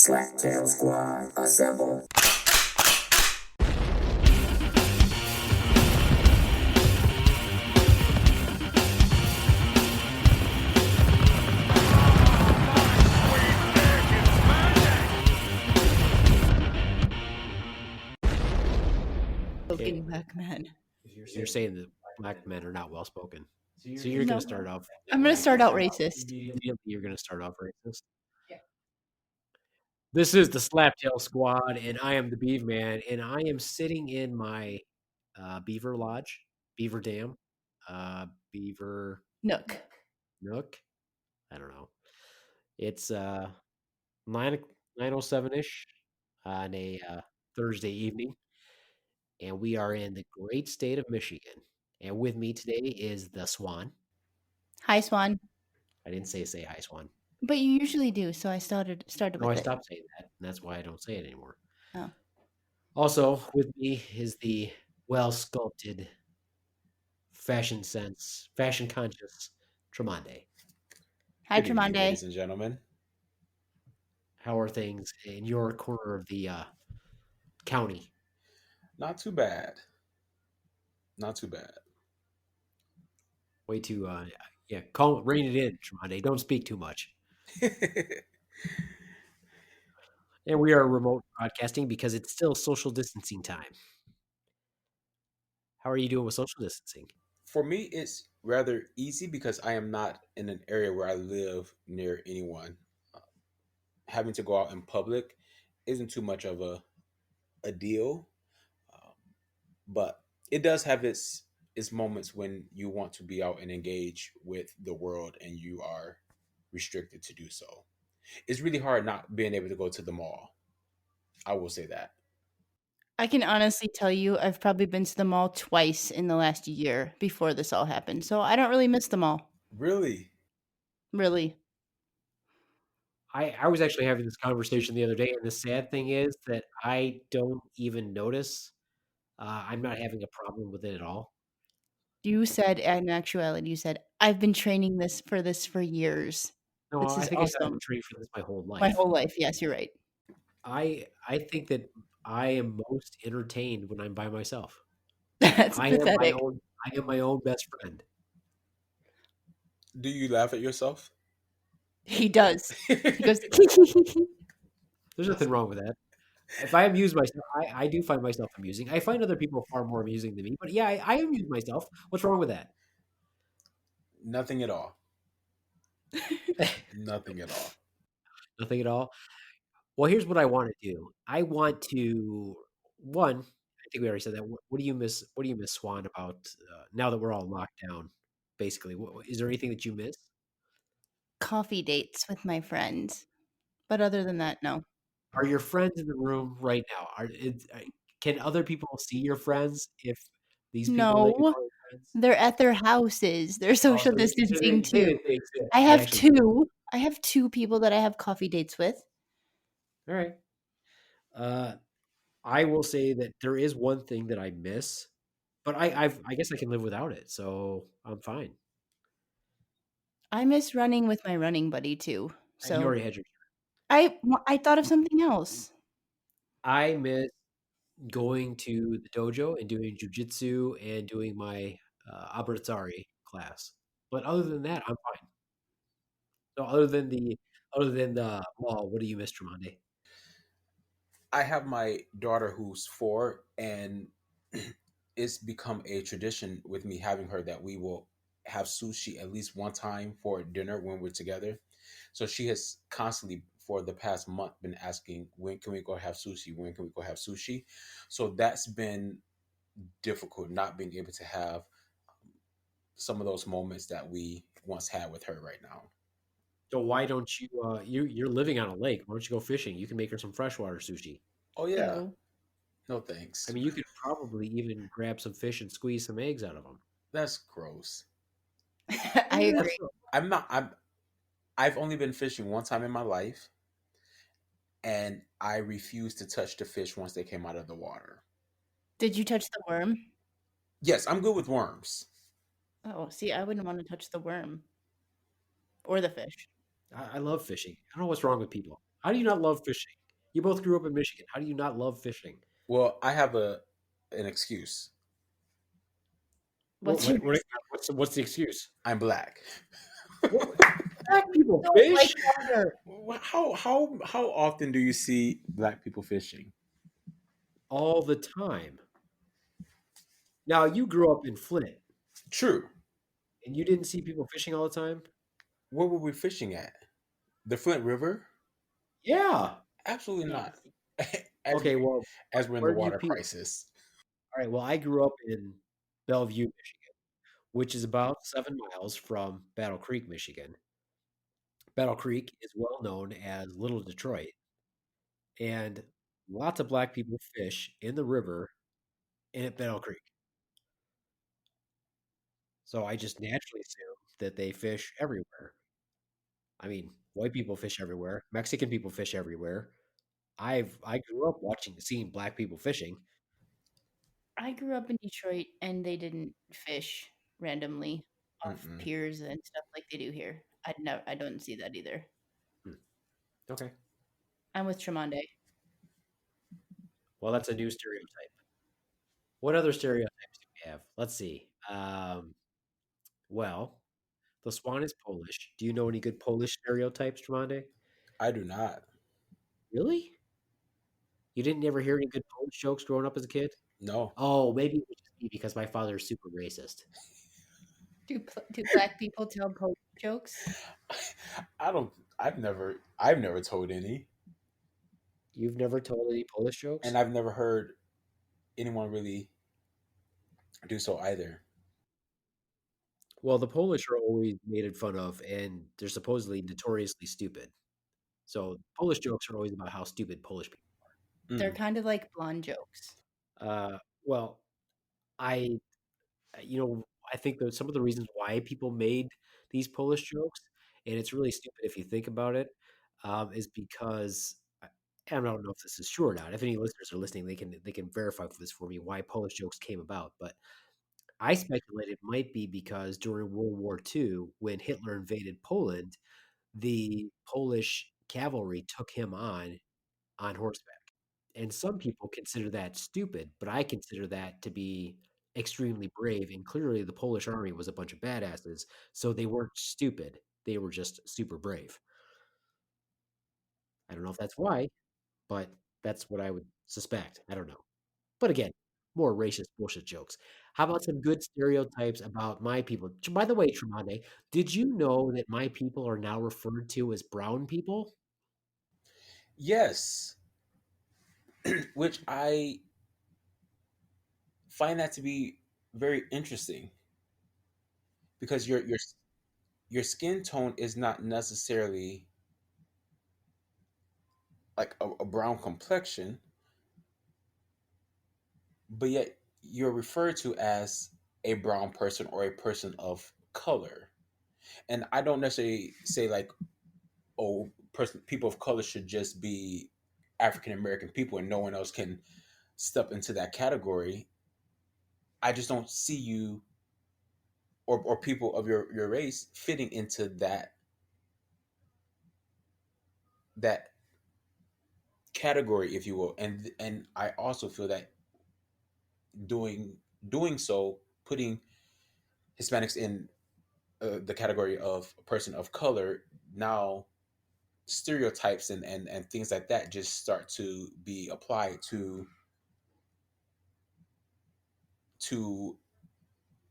Slacktail Squad, assemble. Spoken black man. You're saying that black men are not well spoken. So you're No. going to start off. I'm gonna start out racist. Immediately you're going to start off racist. This is the Slaptail Squad, and I am the Beav Man, and I am sitting in my beaver lodge, beaver dam, beaver Nook. nook. I don't know. It's 9:07ish on a Thursday evening, and we are in the great state of Michigan. And with me today is the Swan. Hi, Swan. I didn't say hi, Swan. But you usually do, so I started No, I with it. stopped saying that, and that's why I don't say it anymore. Oh. Also, with me is the well sculpted, fashion sense, fashion conscious Tremonde. Hi, Good evening, Tremonde. ladies and gentlemen. How are things in your corner of the county? Not too bad. Not too bad. Way too, rein it in, Tremonde. Don't speak too much. And we are remote broadcasting because it's still social distancing time. How are you doing with social distancing? For me, it's rather easy because I am not in an area where I live near anyone. Having to go out in public isn't too much of a deal, um, but it does have its moments when you want to be out and engage with the world and you are restricted to do so. It's really hard not being able to go to the mall. I will say that. I can honestly tell you I've probably been to the mall twice in the last year before this all happened. So I don't really miss the mall. Really? Really. I was actually having this conversation the other day, and the sad thing is that I don't even notice. I'm not having a problem with it at all. You said in actuality, you said, I've been training this for years. No, This I is think I said I've awesome. been training for this my whole life. My whole life. Yes, you're right. I think that I am most entertained when I'm by myself. That's I pathetic. am my own best friend. Do you laugh at yourself? He does. He goes, There's nothing wrong with that. If I amuse myself, I do find myself amusing. I find other people far more amusing than me, but yeah, I amuse myself. What's wrong with that? Nothing at all. Nothing at all. Nothing at all. Well, here's what I want to do. I want to one. I think we already said that. What do you miss? What do you miss, Swan? About now that we're all locked down, basically, is there anything that you miss? coffee dates with my friends. But other than that, no. Are your friends in the room right now? Can other people see your friends if these people that you No. call your friends? They're at their houses. They're social so distancing they too. exist. I They have actually exist. two. I have two people that I have coffee dates with. All right. I will say that there is one thing that I miss, but I guess I can live without it, so I'm fine. I miss running with my running buddy too. And you So already had your. I thought of something else. I miss going to the dojo and doing jujitsu and doing my abrazari class. But other than that, I'm fine. So other than the mall, what do you miss, Tremonde? I have my daughter who's 4, and it's become a tradition with me having her that we will have sushi at least one time for dinner when we're together. So she has constantly, for the past month, been asking, when can we go have sushi? When can we go have sushi? So that's been difficult, not being able to have some of those moments that we once had with her right now. So why don't you you're living on a lake? Why don't you go fishing? You can make her some freshwater sushi. Oh, yeah. Ew. No thanks. I mean, you could probably even grab some fish and squeeze some eggs out of them. That's gross. I agree. I've only been fishing one time in my life, and I refused to touch the fish once they came out of the water. Did you touch the worm? Yes, I'm good with worms. Oh, see, I wouldn't want to touch the worm or the fish. I love fishing. I don't know what's wrong with people. How do you not love fishing? You both grew up in Michigan. How do you not love fishing? Well, I have an excuse. What, What's your what, what what's the excuse? I'm black. What? Black people don't like fish water? How often do you see black people fishing? all the time. Now you grew up in Flint, True. and you didn't see people fishing all the time. Where were we fishing at? The Flint River? Yeah. Absolutely Yeah. not. as Okay. Well, as we're in the where do you water people? crisis. All right. Well, I grew up in Bellevue, Michigan, which is about 7 miles from Battle Creek, Michigan. Battle Creek is well known as Little Detroit, and lots of black people fish in the river and at Battle Creek. So I just naturally assume that they fish everywhere. I mean, white people fish everywhere, Mexican people fish everywhere. I grew up seeing black people fishing. I grew up in Detroit and they didn't fish randomly off Mm-mm. piers and stuff like they do here. I don't see that either. Hmm. Okay. I'm with Tremonde. Well, that's a new stereotype. What other stereotypes do we have? Let's see. Well, the swan is Polish. Do you know any good Polish stereotypes, Tremonde? I do not. Really? You didn't ever hear any good Polish jokes growing up as a kid? No. Oh, maybe it would just be because my father is super racist. Do black people tell Polish jokes? I don't I've never told any. You've never told any Polish jokes? And I've never heard anyone really do so either. Well, the Polish are always made fun of, and they're supposedly notoriously stupid. So Polish jokes are always about how stupid Polish people They're Mm. kind of like blonde jokes. are. Well, I, you know, I think that some of the reasons why people made these Polish jokes, and it's really stupid if you think about it, is because I don't know if this is true or not. If any listeners are listening, they can verify for this for me why Polish jokes came about. But I speculate it might be because during World War II, when Hitler invaded Poland, the Polish cavalry took him on horseback. And some people consider that stupid, but I consider that to be extremely brave. And clearly, the Polish army was a bunch of badasses, so they weren't stupid. They were just super brave. I don't know if that's why, but that's what I would suspect. I don't know. But again, more racist bullshit jokes. How about some good stereotypes about my people? By the way, Tremonde, did you know that my people are now referred to as brown people? Yes, which I find that to be very interesting because your skin tone is not necessarily like a brown complexion, but yet you're referred to as a brown person or a person of color. And I don't necessarily say like, oh, people of color should just be African American people and no one else can step into that category. I just don't see you or people of your race fitting into that category, if you will. And I also feel that doing doing so, putting Hispanics in the category of a person of color, now stereotypes and things like that just start to be applied to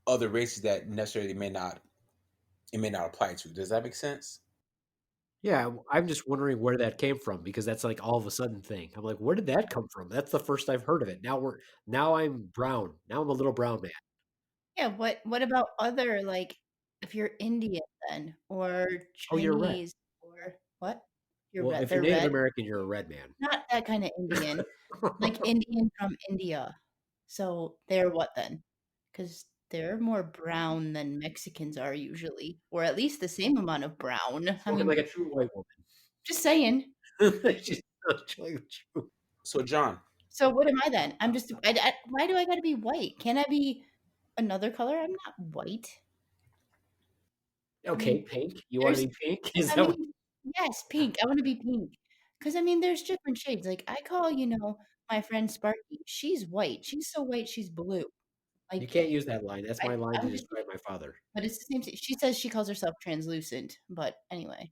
other races that necessarily may not apply to. Does that make sense? Yeah, I'm just wondering where that came from because that's like all of a sudden thing. I'm like, where did that come from? That's the first I've heard of it. Now I'm brown. Now I'm a little brown man. Yeah, what about other like if you're Indian then or Oh, you're red. Chinese or what? You're Well, red. if you're They're Native red. American, you're a red man. Not that kind of Indian. Like Indian from India. So they're what then? Because they're more brown than Mexicans are usually, or at least the same amount of brown. I Spoken mean, like a true white just saying. woman. She's not telling the truth. So John, So what am I then? I'm just. Why do I got to be white? Can't I be another color? I'm not white. I Okay, mean, pink. You want to there's. be pink? Is I that what? mean, yes, pink. I want to be pink Because I mean, there's different shades. Like I call, my friend Sparky. She's white. She's so white, she's blue. You Like can't use that line. That's I, my line to I'm just, describe my father. but it's the same thing. She says she calls herself translucent, but anyway,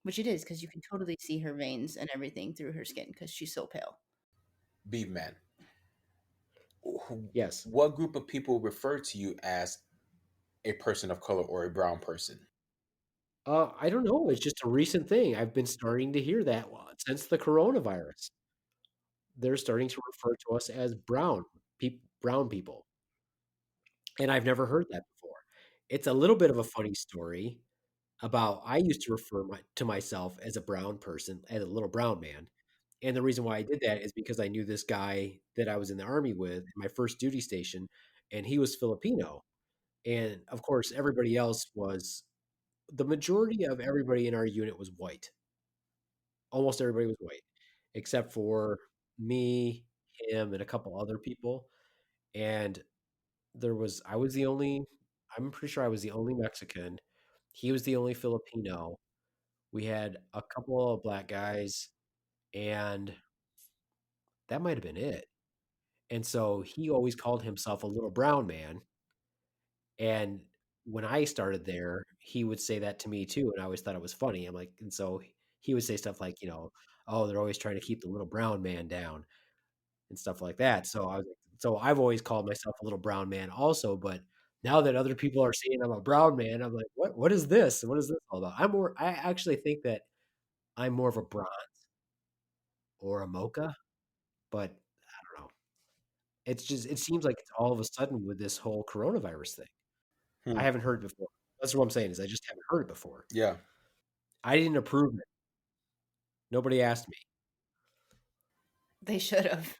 which it is because you can totally see her veins and everything through her skin because she's so pale. Beef man. Yes. What group of people refer to you as a person of color or a brown person? I don't know. It's just a recent thing. I've been starting to hear that since the coronavirus. They're starting to refer to us as brown people, and I've never heard that before. It's a little bit of a funny story about I used to refer to myself as a brown person, as a little brown man. And the reason why I did that is because I knew this guy that I was in the army with in my first duty station, and he was Filipino. And of course, the majority of everybody in our unit was white. Almost everybody was white, except for me, him, and a couple other people. And I was the only, I'm pretty sure I was the only Mexican. He was the only Filipino. We had a couple of black guys, and that might have been it. And so he always called himself a little brown man. And when I started there, he would say that to me too. And I always thought it was funny. I'm like, and so he would say stuff like, oh, they're always trying to keep the little brown man down and stuff like that. So I've always called myself a little brown man also. But now that other people are saying I'm a brown man, I'm like, what is this? What is this all about? I actually think that I'm more of a bronze or a mocha, but I don't know. It seems like it's all of a sudden with this whole coronavirus thing. I Hmm. haven't heard it before. That's what I'm saying is I just haven't heard it before. Yeah. I didn't approve it. Nobody asked me. They should have.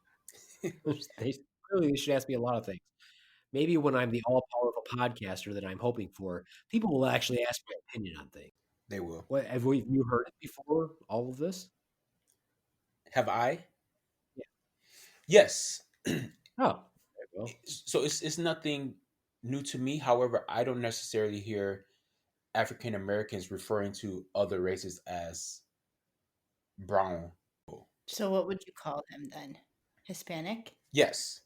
They should ask me a lot of things. Maybe when I'm the all powerful podcaster that I'm hoping for, people will actually ask my opinion on things. They will. What you heard it before? All of this? Have I? Yeah. Yes. Oh, well, So it's nothing new to me. However, I don't necessarily hear African Americans referring to other races as brown. So what would you call them then? Hispanic? Yes.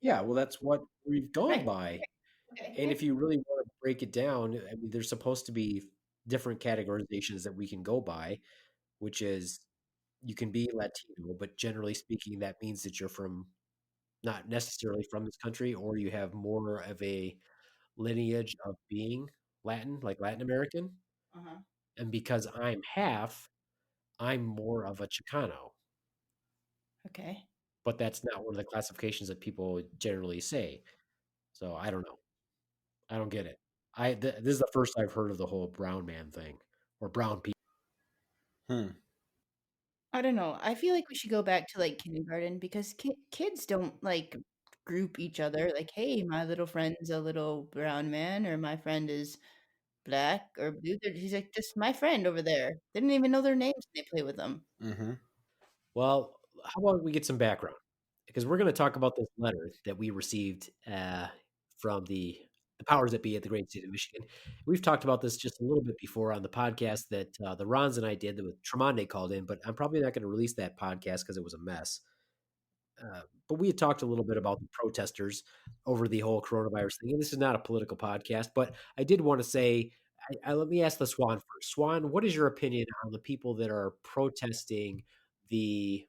yeah. Well, that's what we've gone Right. by. Okay. And if you really want to break it down, I mean, there's supposed to be different categorizations that we can go by, which is you can be Latino, but generally speaking, that means that you're from not necessarily from this country, or you have more of a lineage of being Latin, like Latin American. Uh-huh. And because I'm half, I'm more of a Chicano, Okay. but that's not one of the classifications that people generally say. So I don't know. I don't get it. This is the first I've heard of the whole brown man thing or brown people. Hmm. I don't know. I feel like we should go back to like kindergarten because kids don't like group each other. Like, hey, my little friend's a little brown man, or my friend is black or blue. He's like, just my friend over there. They didn't even know their names. They play with them. Mm-hmm. Well, how about we get some background? Because we're going to talk about this letter that we received from the powers that be at the great state of Michigan. We've talked about this just a little bit before on the podcast that the Rons and I did that with Tremonde called in, but I'm probably not going to release that podcast because it was a mess. But we had talked a little bit about the protesters over the whole coronavirus thing. And this is not a political podcast, but I did want to say, let me ask the Swan first. Swan, what is your opinion on the people that are protesting the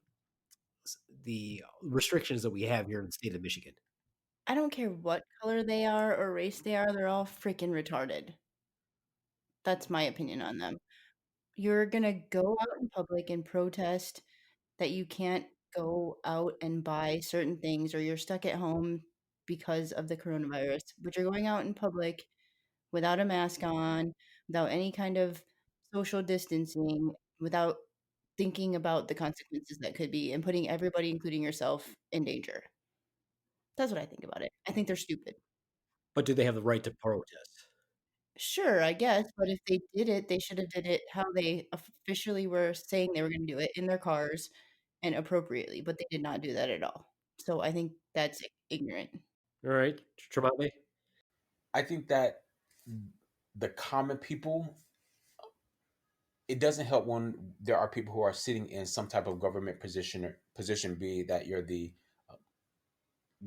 the restrictions that we have here in the state of Michigan? I don't care what color they are or race they are. They're all freaking retarded. That's my opinion on them. You're gonna go out in public and protest that you can't go out and buy certain things or you're stuck at home because of the coronavirus, but you're going out in public without a mask on, without any kind of social distancing, without thinking about the consequences that could be and putting everybody, including yourself, in danger. That's what I think about it. I think they're stupid. But do they have the right to protest? Sure, I guess, but if they did it, they should have did it how they officially were saying they were going to do it in their cars and appropriately, but they did not do that at all. So I think that's ignorant. All right, Tremonte? I think that the common people it doesn't help when there are people who are sitting in some type of government position, be that you're the uh,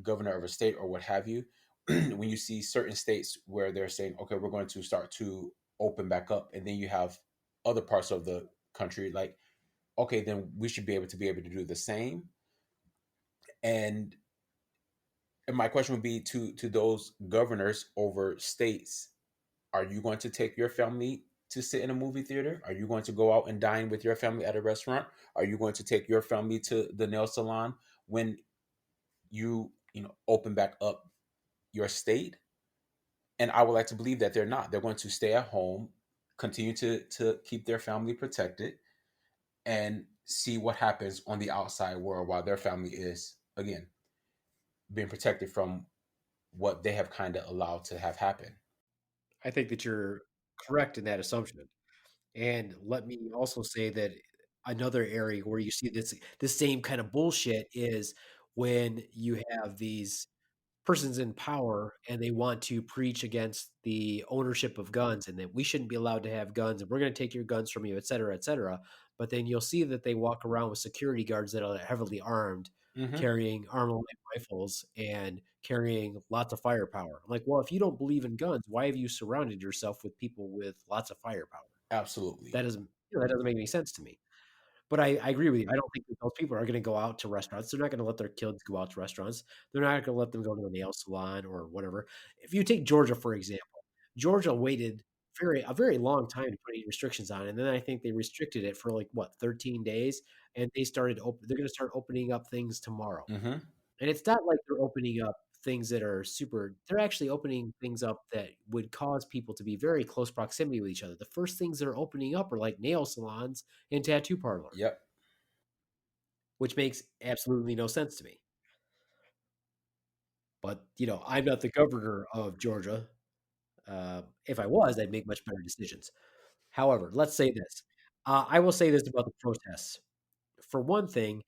governor of a state or what have you. When you see certain states where they're saying, okay, we're going to start to open back up, and then you have other parts of the country like, okay, then we should be able to do the same. And and my question would be to those governors over states: are you going to take your family to sit in a movie theater? Are you going to go out and dine with your family at a restaurant? Are you going to take your family to the nail salon when you open back up your state? And I would like to believe that they're not. They're going to stay at home, continue to keep their family protected, and see what happens on the outside world while their family is, again, being protected from what they have kind of allowed to have happen. I think that you're correct in that assumption. And let me also say that another area where you see this same kind of bullshit is when you have these persons in power and they want to preach against the ownership of guns and that we shouldn't be allowed to have guns and we're going to take your guns from you, et cetera, et cetera. But then you'll see that they walk around with security guards that are heavily armed, Hmm. carrying armalite rifles and carrying lots of firepower. I'm like, well, if you don't believe in guns, why have you surrounded yourself with people with lots of firepower? Absolutely. That doesn't, that doesn't make any sense to me. But I agree with you. I don't think that those people are going to go out to restaurants. They're not going to let their kids go out to restaurants. They're not going to let them go to the nail salon or whatever. If you take Georgia, for example, Georgia waited a very long time to put any restrictions on, and then I think they restricted it for like what 13 days, and they're going to start opening up things tomorrow. Hmm. And it's not like they're opening up things that are super, they're actually opening things up that would cause people to be very close proximity with each other. The first things they're opening up are like nail salons and tattoo parlors, Yep. which makes absolutely no sense to me. But, I'm not the governor of Georgia. If I was, I'd make much better decisions. However, let's say this. I will say this about the protests. For one thing,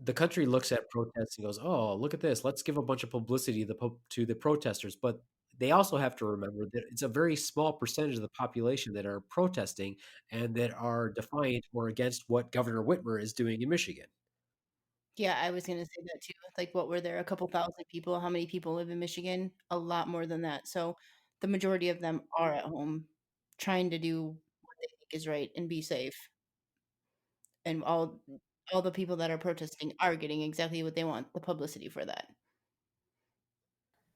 the country looks at protests and goes, "Oh, look at this. Let's give a bunch of publicity to the protesters." But they also have to remember that it's a very small percentage of the population that are protesting and that are defiant or against what Governor Whitmer is doing in Michigan. Yeah, I was gonna say that too. Like, what were there? A couple thousand people? How many people live in Michigan? A lot more than that. So the majority of them are at home trying to do what they think is right and be safe. And all the people that are protesting are getting exactly what they want, the publicity for that.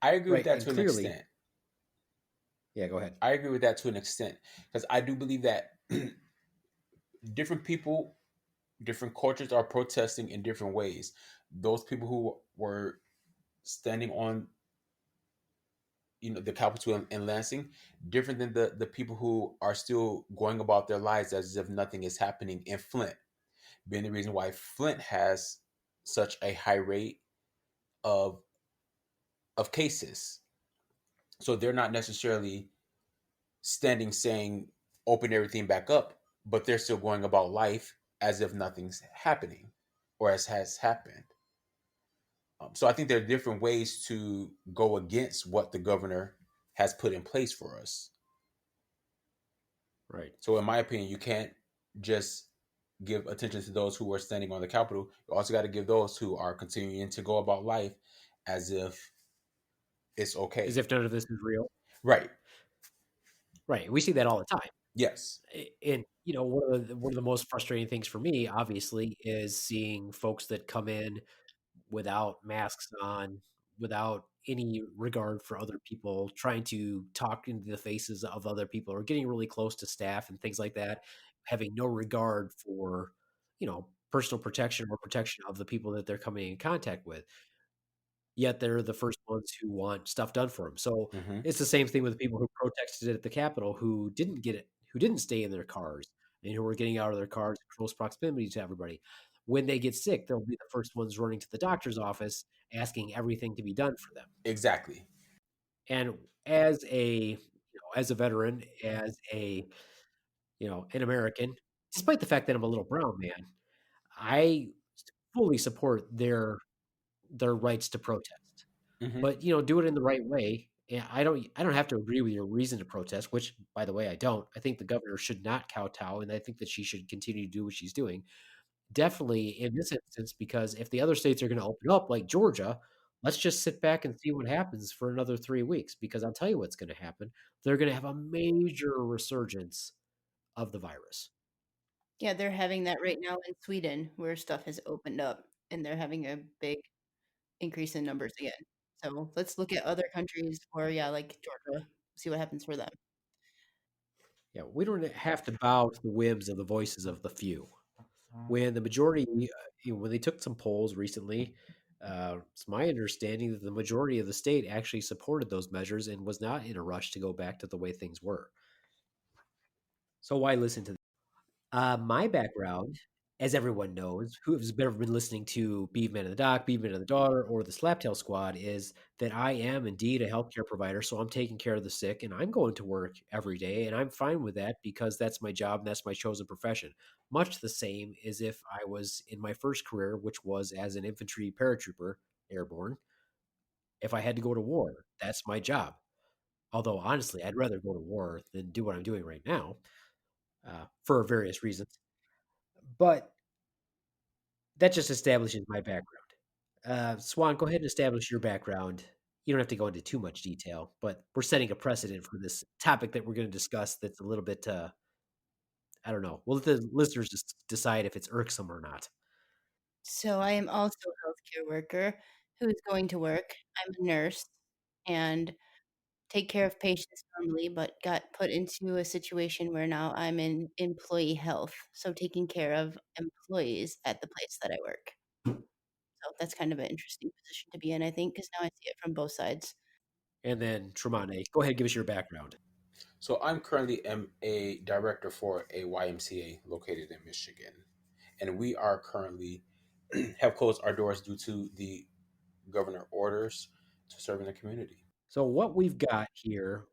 I agree with Right. that And to an clearly, extent. yeah, go ahead. I agree with that to an extent because I do believe that different people, different cultures are protesting in different ways. Those people who were standing on, the Capitol in Lansing, different than the people who are still going about their lives as if nothing is happening in Flint, being the reason why Flint has such a high rate of cases. So they're not necessarily standing saying open everything back up, but they're still going about life as if nothing's happening or as has happened. So I think there are different ways to go against what the governor has put in place for us. Right. So in my opinion, you can't just give attention to those who are standing on the Capitol. You also got to give those who are continuing to go about life as if it's As okay. if none of this is real. Right. Right. We see that all the time. Yes. And one of the most frustrating things for me, obviously, is seeing folks that come in without masks on, without any regard for other people, trying to talk into the faces of other people or getting really close to staff and things like that, having no regard for, personal protection or protection of the people that they're coming in contact with. Yet they're the first ones who want stuff done for them. So Hmm. it's the same thing with people who protested at the Capitol who didn't get it, who didn't stay in their cars and who were getting out of their cars in close proximity to everybody. When they get sick, they'll be the first ones running to the doctor's office asking everything to be done for them. Exactly. And as a veteran, as an American, despite the fact that I'm a little brown man, I fully support their rights to protest. Hmm. But do it in the right way And I don't have to agree with your reason to protest, which by the way, I don't. I think the governor should not kowtow, and I think that she should continue to do what she's doing. Definitely in this instance, because if the other states are going to open up like Georgia, let's just sit back and see what happens for another 3 weeks. Because I'll tell you what's going to happen. They're going to have a major resurgence of the virus. Yeah, they're having that right now in Sweden where stuff has opened up and they're having a big increase in numbers again. So let's look at other countries where, yeah, like Georgia, see what happens for them. Yeah, we don't have to bow to the whims of the voices of the few. When the majority, when they took some polls recently, it's my understanding that the majority of the state actually supported those measures and was not in a rush to go back to the way things were. So why listen to my background, as everyone knows, who's ever been listening to Beaveman and the Doc, Beaveman and the Daughter, or the Slaptail Squad, is that I am indeed a healthcare provider. So I'm taking care of the sick and I'm going to work every day. And I'm fine with that because that's my job and that's my chosen profession. Much the same as if I was in my first career, which was as an infantry paratrooper, airborne. If I had to go to war, that's my job. Although, honestly, I'd rather go to war than do what I'm doing right now for various reasons. But that just establishes my background. Swan, go ahead and establish your background. You don't have to go into too much detail, but we're setting a precedent for this topic that we're going to discuss that's a little bit, I don't know. We'll let the listeners just decide if it's irksome or not. So I am also a healthcare worker who is going to work. I'm a nurse and take care of patients normally, but got put into a situation where now I'm in employee health. So taking care of employees at the place that I work. So that's kind of an interesting position to be in, I think, because now I see it from both sides. And then, Tremonte, go ahead and give us your background. So I'm currently a director for a YMCA located in Michigan, and we are currently have closed our doors due to the governor orders to serve in the community. So, what we've got here,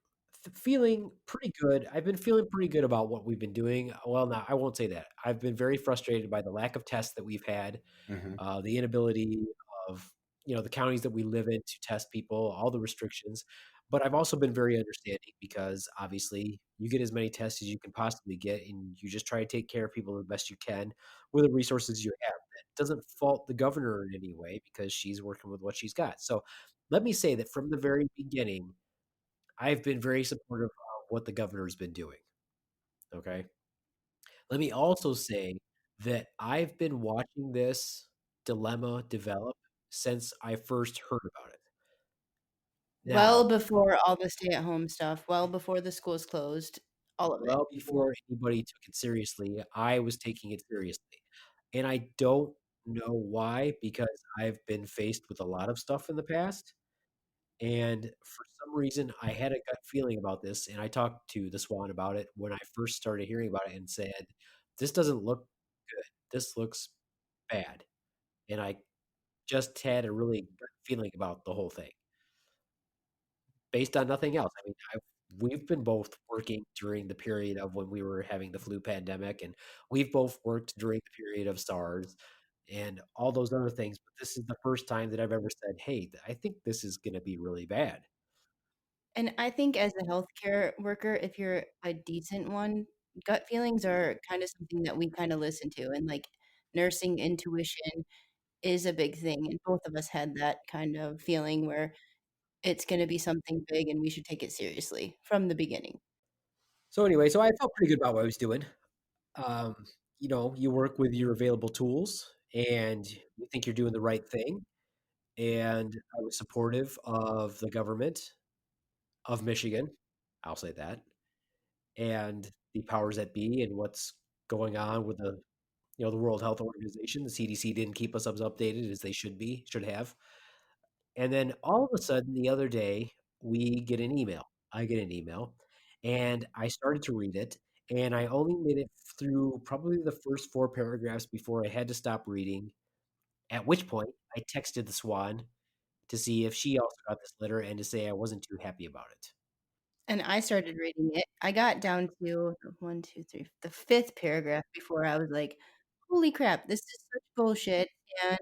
feeling pretty good. I've been feeling pretty good about what we've been doing. Well, now, I won't say that. I've been very frustrated by the lack of tests that we've had, Hmm. the inability of the counties that we live in to test people, all the restrictions. But I've also been very understanding because obviously you get as many tests as you can possibly get, and you just try to take care of people the best you can with the resources you have. That doesn't fault the governor in any way because she's working with what she's got. So let me say that from the very beginning, I've been very supportive of what the governor's been doing. Okay. Let me also say that I've been watching this dilemma develop since I first heard about it. Well Now, before all the stay-at-home stuff, well before the schools closed, all of it. well before anybody took it seriously, I was taking it seriously. And I don't know why, because I've been faced with a lot of stuff in the past. And for some reason, I had a gut feeling about this. And I talked to the Swan about it when I first started hearing about it and said, this doesn't look good. This looks bad. And I just had a really gut feeling about the whole thing based on nothing else. I mean, we've been both working during the period of when we were having the flu pandemic, and we've both worked during the period of SARS and all those other things. But this is the first time that I've ever said, hey, I think this is going to be really bad. And I think as a healthcare worker, if you're a decent one, gut feelings are kind of something that we kind of listen to. And like nursing intuition is a big thing. And both of us had that kind of feeling where it's going to be something big and we should take it seriously from the beginning. So, anyway, so I felt pretty good about what I was doing. Um, you work with your available tools and you think you're doing the right thing. And I was supportive of the government of Michigan. I'll say that. And the powers that be and what's going on with the World Health Organization. The CDC didn't keep us as updated as they should have. And then all of a sudden the other day we get an email. I get an email and I started to read it and I only made it through probably the first four paragraphs before I had to stop reading. At which point I texted the Swan to see if she also got this letter and to say I wasn't too happy about it. And I started reading it. I got down to one, two, three, the fifth paragraph before I was like, holy crap, this is such bullshit. And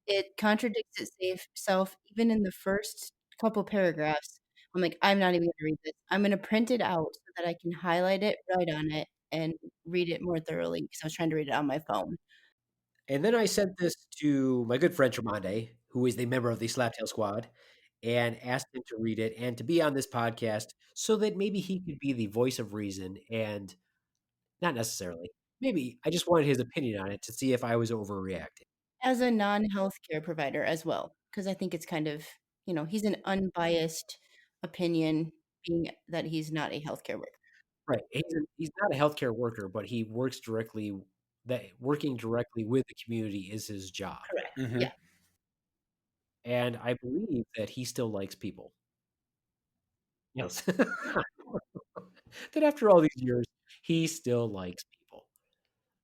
it contradicts itself even in the first couple paragraphs. I'm like, I'm not even gonna read this. I'm gonna print it out so that I can highlight it, write on it, and read it more thoroughly because I was trying to read it on my phone. And then I sent this to my good friend Tremonde, who is the member of the Slaptail Squad, and asked him to read it and to be on this podcast so that maybe he could be the voice of reason and not necessarily. Maybe I just wanted his opinion on it to see if I was overreacting. As a non-healthcare provider as well, because I think it's kind of, he's an unbiased opinion being that he's not a healthcare worker. Right. He's not a healthcare worker, but he works directly that working directly with the community is his job. Correct. Hmm. Yeah. And I believe that he still likes people. Yes. That after all these years, he still likes people.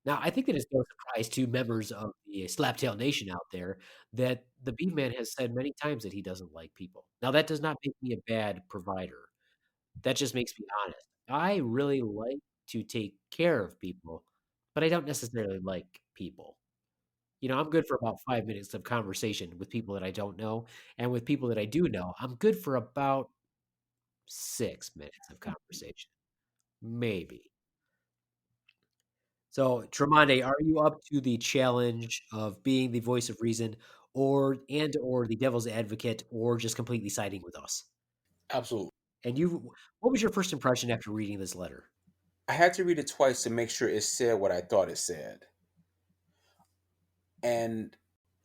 Now, I think that it's no surprise to members of the Slaptail Nation out there that the Beef Man has said many times that he doesn't like people. Now, that does not make me a bad provider. That just makes me honest. I really like to take care of people, but I don't necessarily like people. I'm good for about 5 minutes of conversation with people that I don't know. And with people that I do know, I'm good for about 6 minutes of conversation. Maybe. So, Tremonde, are you up to the challenge of being the voice of reason or the devil's advocate or just completely siding with us? Absolutely. And what was your first impression after reading this letter? I had to read it twice to make sure it said what I thought it said. And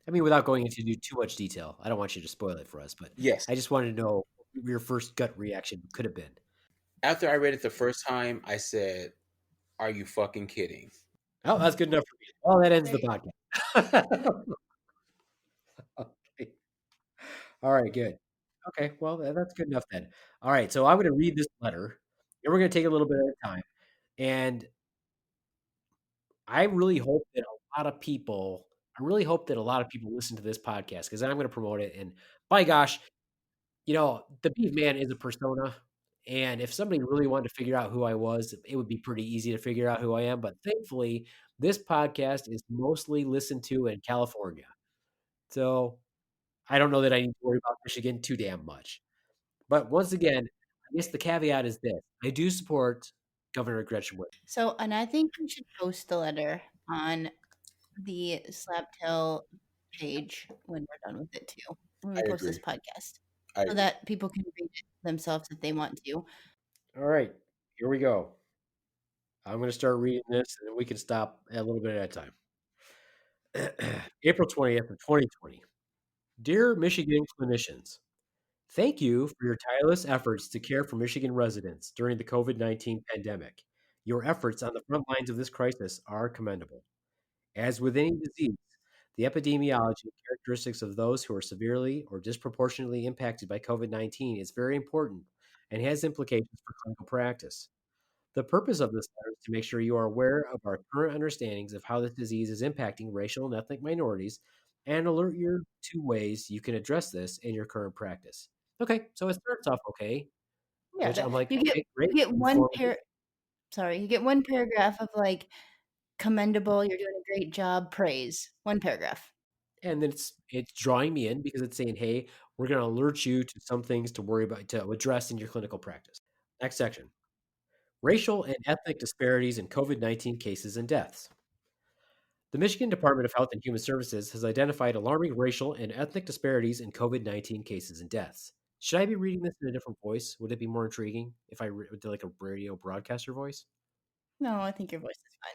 I mean, without going into too much detail, I don't want you to spoil it for us, but yes, I just wanted to know what your first gut reaction could have been. after I read it the first time, I said, "Are you fucking kidding?" Oh, that's good enough for me. Well, that ends the podcast. Okay. All right, good. Okay, well, that's good enough then. All right, so I'm going to read this letter, and we're going to take a little bit at a time. And I really hope that I really hope that a lot of people listen to this podcast because I'm going to promote it. And by gosh, the Beef Man is a persona. And if somebody really wanted to figure out who I was, it would be pretty easy to figure out who I am. But thankfully, this podcast is mostly listened to in California. So I don't know that I need to worry about Michigan too damn much. But once again, I guess the caveat is this: I do support Governor Gretchen Whitmer. So, and I think we should post the letter on the Slaptail page when we're done with it too. When we I post this agree. podcast, I so agree. that people can read it themselves if they want to. All right, here we go. I'm going to start reading this, and then we can stop a little bit at a time. April 20th of 2020. Dear Michigan clinicians, thank you for your tireless efforts to care for Michigan residents during the COVID-19 pandemic. Your efforts on the front lines of this crisis are commendable. As with any disease, the epidemiology and characteristics of those who are severely or disproportionately impacted by COVID 19 is very important and has implications for clinical practice. The purpose of this letter is to make sure you are aware of our current understandings of how this disease is impacting racial and ethnic minorities and alert you to ways you can address this in your current practice. Okay, so it starts off okay, Yeah, which I'm like, you get okay, great. you get one Informative. you get one paragraph of like commendable, you're doing a great job, praise. One paragraph. And then it's drawing me in because it's saying, hey, we're going to alert you to some things to worry about to address in your clinical practice. Next section. Racial and ethnic disparities in COVID-19 cases and deaths. The Michigan Department of Health and Human Services has identified alarming racial and ethnic disparities in COVID-19 cases and deaths. Should I be reading this in a different voice? Would it be more intriguing if I did like a radio broadcaster voice? No, I think your voice is fine.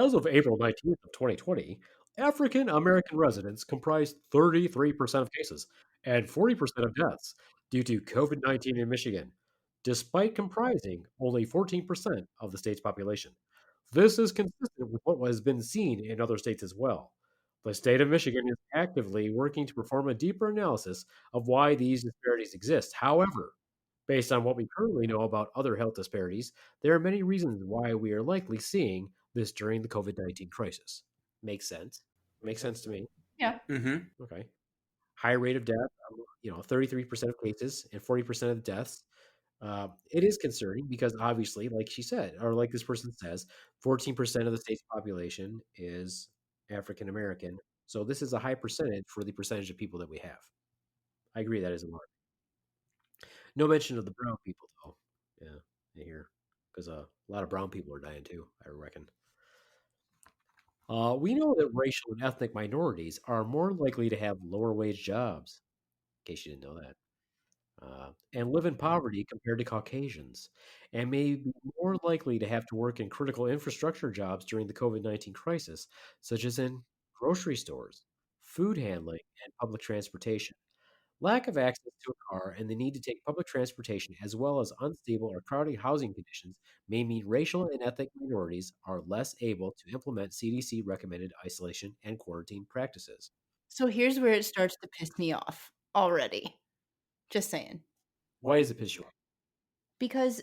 As of April 19th of 2020, African American residents comprised 33% of cases and 40% of deaths due to COVID-19 in Michigan, despite comprising only 14% of the state's population. This is consistent with what has been seen in other states as well. The state of Michigan is actively working to perform a deeper analysis of why these disparities exist. However, based on what we currently know about other health disparities, there are many reasons why we are likely seeing this during the COVID-19 crisis. Makes sense. Makes sense to me. Yeah. Mm-hmm. Okay. High rate of death, 33% of cases and 40% of deaths. It is concerning because obviously, like she said, or like this person says, 14% of the state's population is African American. So this is a high percentage for the percentage of people that we have. I agree that is a lot. No mention of the brown people though. Yeah, I hear because a lot of brown people are dying too. I reckon. We know that racial and ethnic minorities are more likely to have lower wage jobs. In case you didn't know that. And live in poverty compared to Caucasians, and may be more likely to have to work in critical infrastructure jobs during the COVID-19 crisis, such as in grocery stores, food handling, and public transportation. Lack of access to a car and the need to take public transportation, as well as unstable or crowded housing conditions, may mean racial and ethnic minorities are less able to implement CDC recommended isolation and quarantine practices. So here's where it starts to piss me off already. Just saying. Why does it piss you off? Because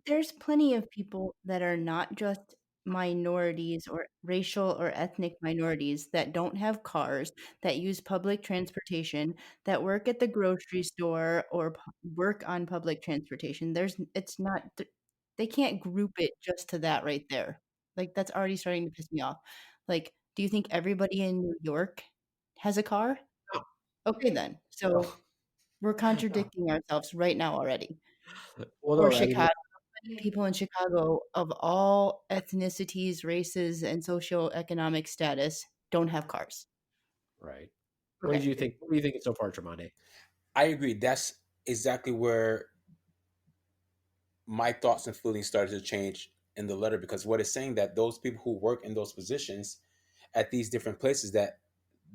there's plenty of people that are not just minorities or racial or ethnic minorities that don't have cars, that use public transportation, that work at the grocery store or work on public transportation. It's not, they can't group it just to that right there. Like, that's already starting to piss me off. Like, do you think everybody in New York has a car? No, Okay, then. no, So we're no. contradicting ourselves right now already. Well, Or no, I mean, Chicago. Many people in Chicago of all ethnicities, races, and socioeconomic status don't have cars. right. What did Okay. you think? What do you think so far, Tremonde? I agree. That's exactly where my thoughts and feelings started to change in the letter, because what it's saying that those people who work in those positions at these different places, that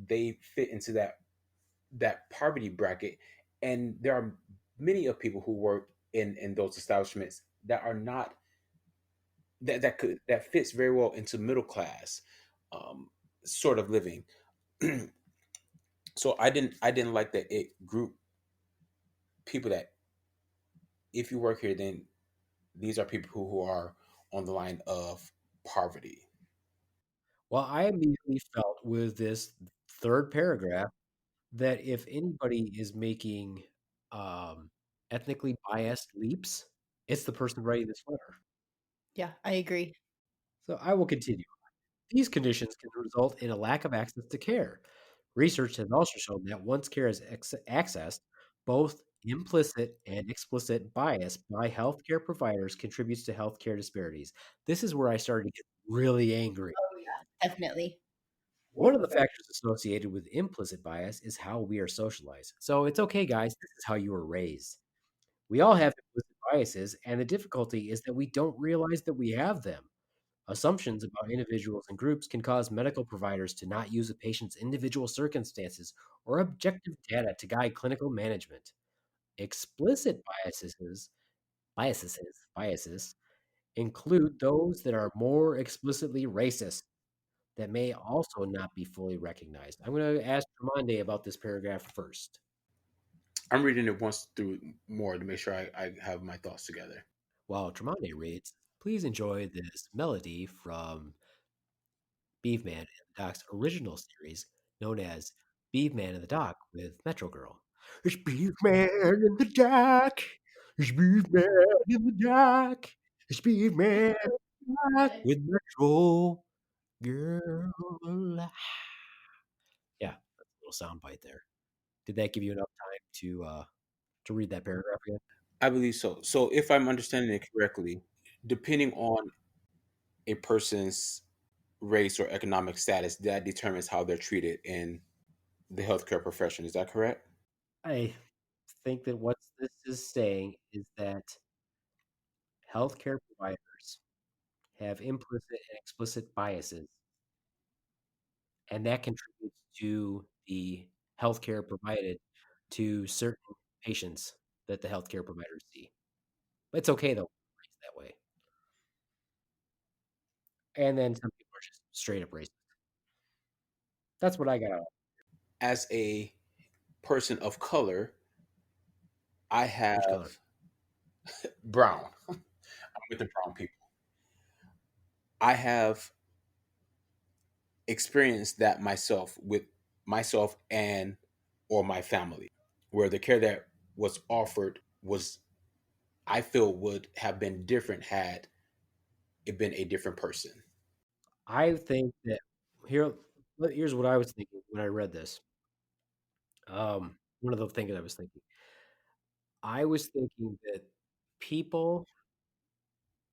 they fit into that poverty bracket, and there are many of people who work in those establishments that are not, that fits very well into middle class um, sort of living. So I didn't like that it grouped people that, if you work here, then these are people who are on the line of poverty. Well, I immediately felt with this third paragraph that if anybody is making um, ethnically biased leaps, it's the person writing this letter. Yeah, I agree. So I will continue. These conditions can result in a lack of access to care. Research has also shown that once care is accessed, both implicit and explicit bias by healthcare providers contributes to healthcare disparities. This is where I started to get really angry. Oh, yeah, definitely. One of the factors associated with implicit bias is how we are socialized. So it's okay, guys. This is how you were raised. We all have implicit biases, and the difficulty is that we don't realize that we have them. Assumptions about individuals and groups can cause medical providers to not use a patient's individual circumstances or objective data to guide clinical management. Explicit biases include those that are more explicitly racist that may also not be fully recognized. I'm going to ask Ramonde about this paragraph first. I'm reading it once through more to make sure I have my thoughts together. While Tremonde reads, please enjoy this melody from Beefman and the Doc's original series known as Beefman and the Doc with Metro Girl. It's Beefman in the Doc. It's Beefman in the Doc. It's Beefman in the Doc with Metro Girl. Yeah, that's a little sound bite there. Did that give you enough time to read that paragraph again? I believe so. So if I'm understanding it correctly, depending on a person's race or economic status, that determines how they're treated in the healthcare profession. Is that correct? I think that what this is saying is that healthcare providers have implicit and explicit biases, and that contributes to the healthcare provided to certain patients that the healthcare providers see. It's okay though, it's that way. And then some people are just straight up racist. That's what I got out of As a person of color, I which color. have brown. I'm with the brown people. I have experienced that myself with myself and or my family, where the care that was offered was, I feel, would have been different had it been a different person. I think that here here's what I was thinking when I read this. One of the things I was thinking. I was thinking that people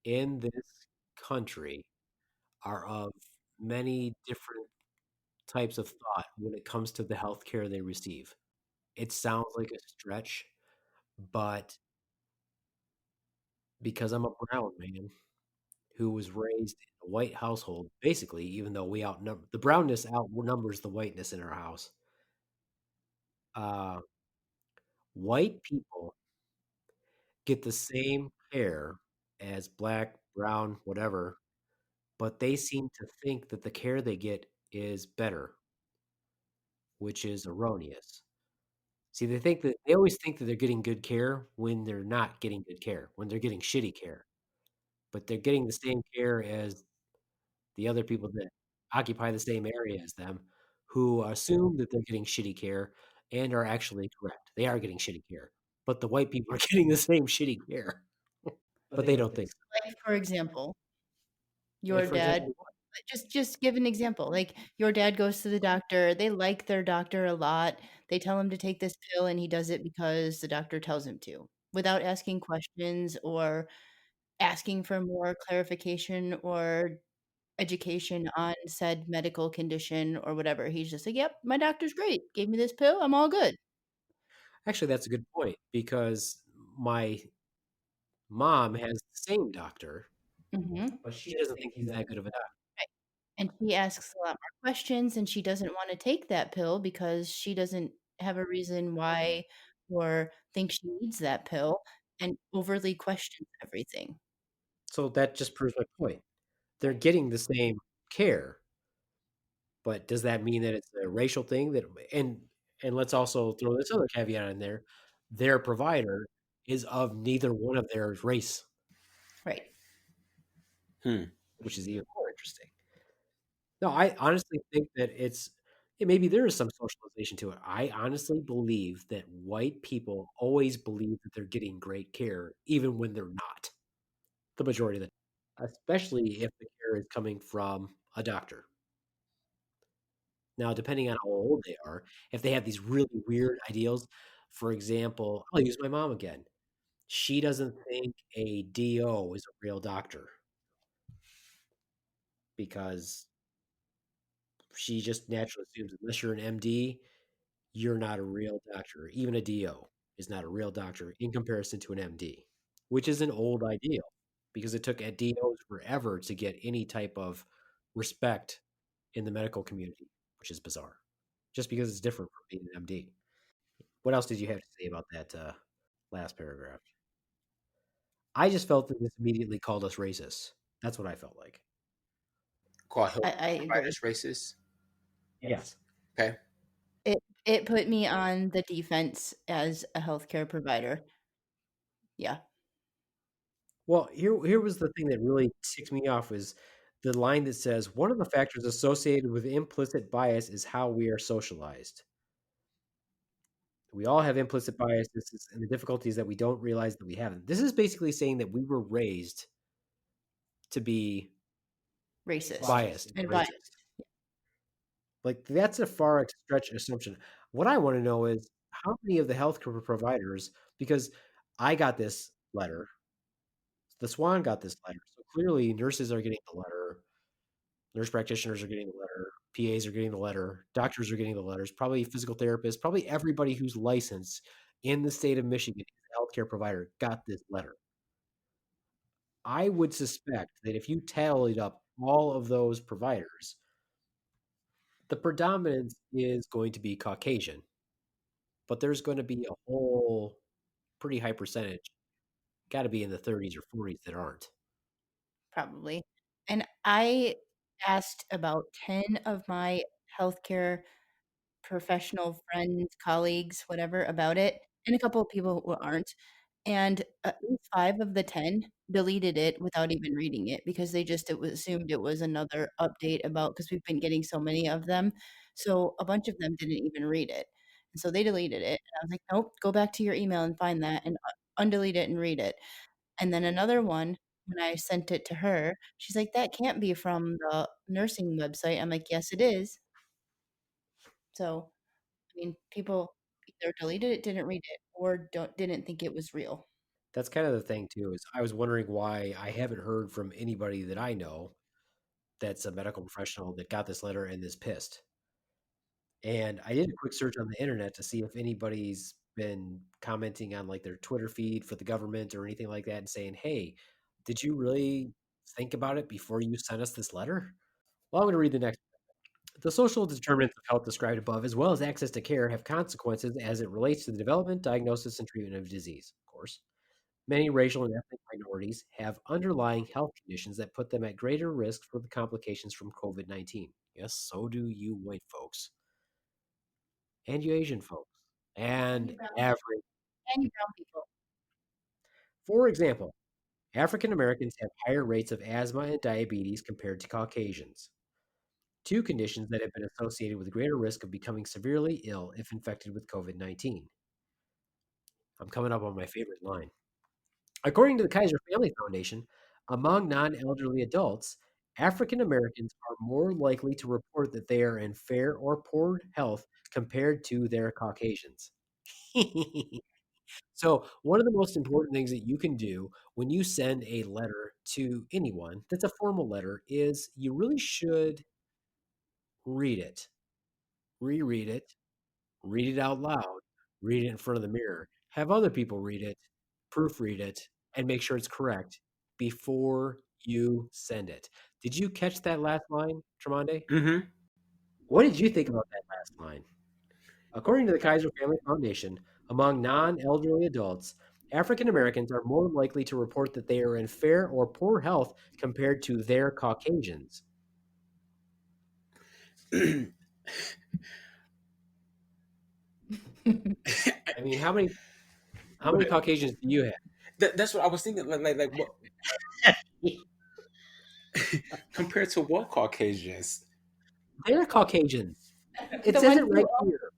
in this country are of many different types of thought when it comes to the healthcare they receive. It sounds like a stretch, but because I'm a brown man who was raised in a white household, basically, even though we outnumber the brownness outnumbers the whiteness in our house. Uh, White people get the same care as black, brown, whatever, but they seem to think that the care they get is better, which is erroneous. See, they always think that they're getting good care when they're not getting good care, when they're getting shitty care, but they're getting the same care as the other people that occupy the same area as them, who assume that they're getting shitty care and are actually correct. They are getting shitty care, but the white people are getting the same shitty care, but they don't think so. Like, for example, Like, your for dad, example, just give an example. Like, your dad goes to the doctor, they like their doctor a lot. They tell him to take this pill and he does it because the doctor tells him to, without asking questions or asking for more clarification or education on said medical condition or whatever. He's just like, "Yep, my doctor's great. Gave me this pill. I'm all good." actually, that's a good point because my mom has the same doctor, Mhm. but she doesn't think he's that good of a doctor. Right. And she asks a lot more questions, and she doesn't wanna take that pill because she doesn't have a reason why or think she needs that pill, and overly questions everything. So that just proves my point. They're getting the same care, but does that mean that it's a racial thing that and let's also throw this other caveat in there. Their provider is of neither one of their race, Right. Hmm. which is even more interesting. No, I honestly think that maybe there is some socialization to it. I honestly believe that white people always believe that they're getting great care, even when they're not. The majority of the time, especially if the care is coming from a doctor. Now, depending on how old they are, if they have these really weird ideals, for example, I'll use my mom again. She doesn't think a DO is a real doctor because she just naturally assumes unless you're an MD, you're not a real doctor. Even a DO is not a real doctor in comparison to an MD, which is an old ideal because it took DOs forever to get any type of respect in the medical community, which is bizarre, just because it's different from being an MD. What else did you have to say about that last paragraph? I just felt that this immediately called us racist. That's what I felt like. Call health I agree. providers racist. Yes. Okay. It put me on the defense as a healthcare provider. Yeah. Well, here was the thing that really ticked me off is the line that says one of the factors associated with implicit bias is how we are socialized. We all have implicit biases, and the difficulty is that we don't realize that we have them. This is basically saying that we were raised to be Racist biased and and racist. Like that's a far stretch assumption. What I want to know is how many of the healthcare providers, because I got this letter, the Swan got this letter, so clearly nurses are getting the letter, nurse practitioners are getting the letter, PAs are getting the letter, doctors are getting the letters, probably physical therapists, probably everybody who's licensed in the state of Michigan as a healthcare provider got this letter. I would suspect that if you tallied up all of those providers, the predominance is going to be Caucasian, but there's going to be a whole pretty high percentage, got to be in the 30s or 40s that aren't. probably. And I asked about 10 of my healthcare professional friends, colleagues, whatever, about it, and a couple of people who aren't. And at least 5 of the 10 deleted it without even reading it because they just assumed it was another update about because we've been getting so many of them. So a bunch of them didn't even read it. And so they deleted it. And I was like, nope, go back to your email and find that and undelete it and read it. And then another one, when I sent it to her, she's like, "That can't be from the nursing website." I'm like, "Yes, it is." So, I mean, either deleted it, didn't read it, or didn't think it was real. That's kind of the thing too, is I was wondering why I haven't heard from anybody that I know that's a medical professional that got this letter and is pissed. And I did a quick search on the internet to see if anybody's been commenting on like their Twitter feed for the government or anything like that and saying, "Hey, did you really think about it before you sent us this letter?" Well, I'm going to read the next. The social determinants of health described above, as well as access to care, have consequences as it relates to the development, diagnosis, and treatment of disease. Of course, many racial and ethnic minorities have underlying health conditions that put them at greater risk for the complications from COVID-19. Yes, so do you white folks and you Asian folks And and you brown every. and you brown people. For example, African Americans have higher rates of asthma and diabetes compared to Caucasians, two conditions that have been associated with greater risk of becoming severely ill if infected with COVID-19. I'm coming up on my favorite line. According to the Kaiser Family Foundation, among non elderly adults, African Americans are more likely to report that they are in fair or poor health compared to their Caucasians. So, one of the most important things that you can do when you send a letter to anyone that's a formal letter is you really should read it, reread it, read it out loud, read it in front of the mirror, have other people read it, proofread it, and make sure it's correct before you send it. Did you catch that last line, Tremonde? Mm-hmm. What did you think about that last line? According to the Kaiser Family Foundation, among non elderly adults, African Americans are more likely to report that they are in fair or poor health compared to their Caucasians. I mean, how many But Caucasians do you have? that's what I was thinking. Like what compared to what Caucasians? They're Caucasians. It The says ones it who right here.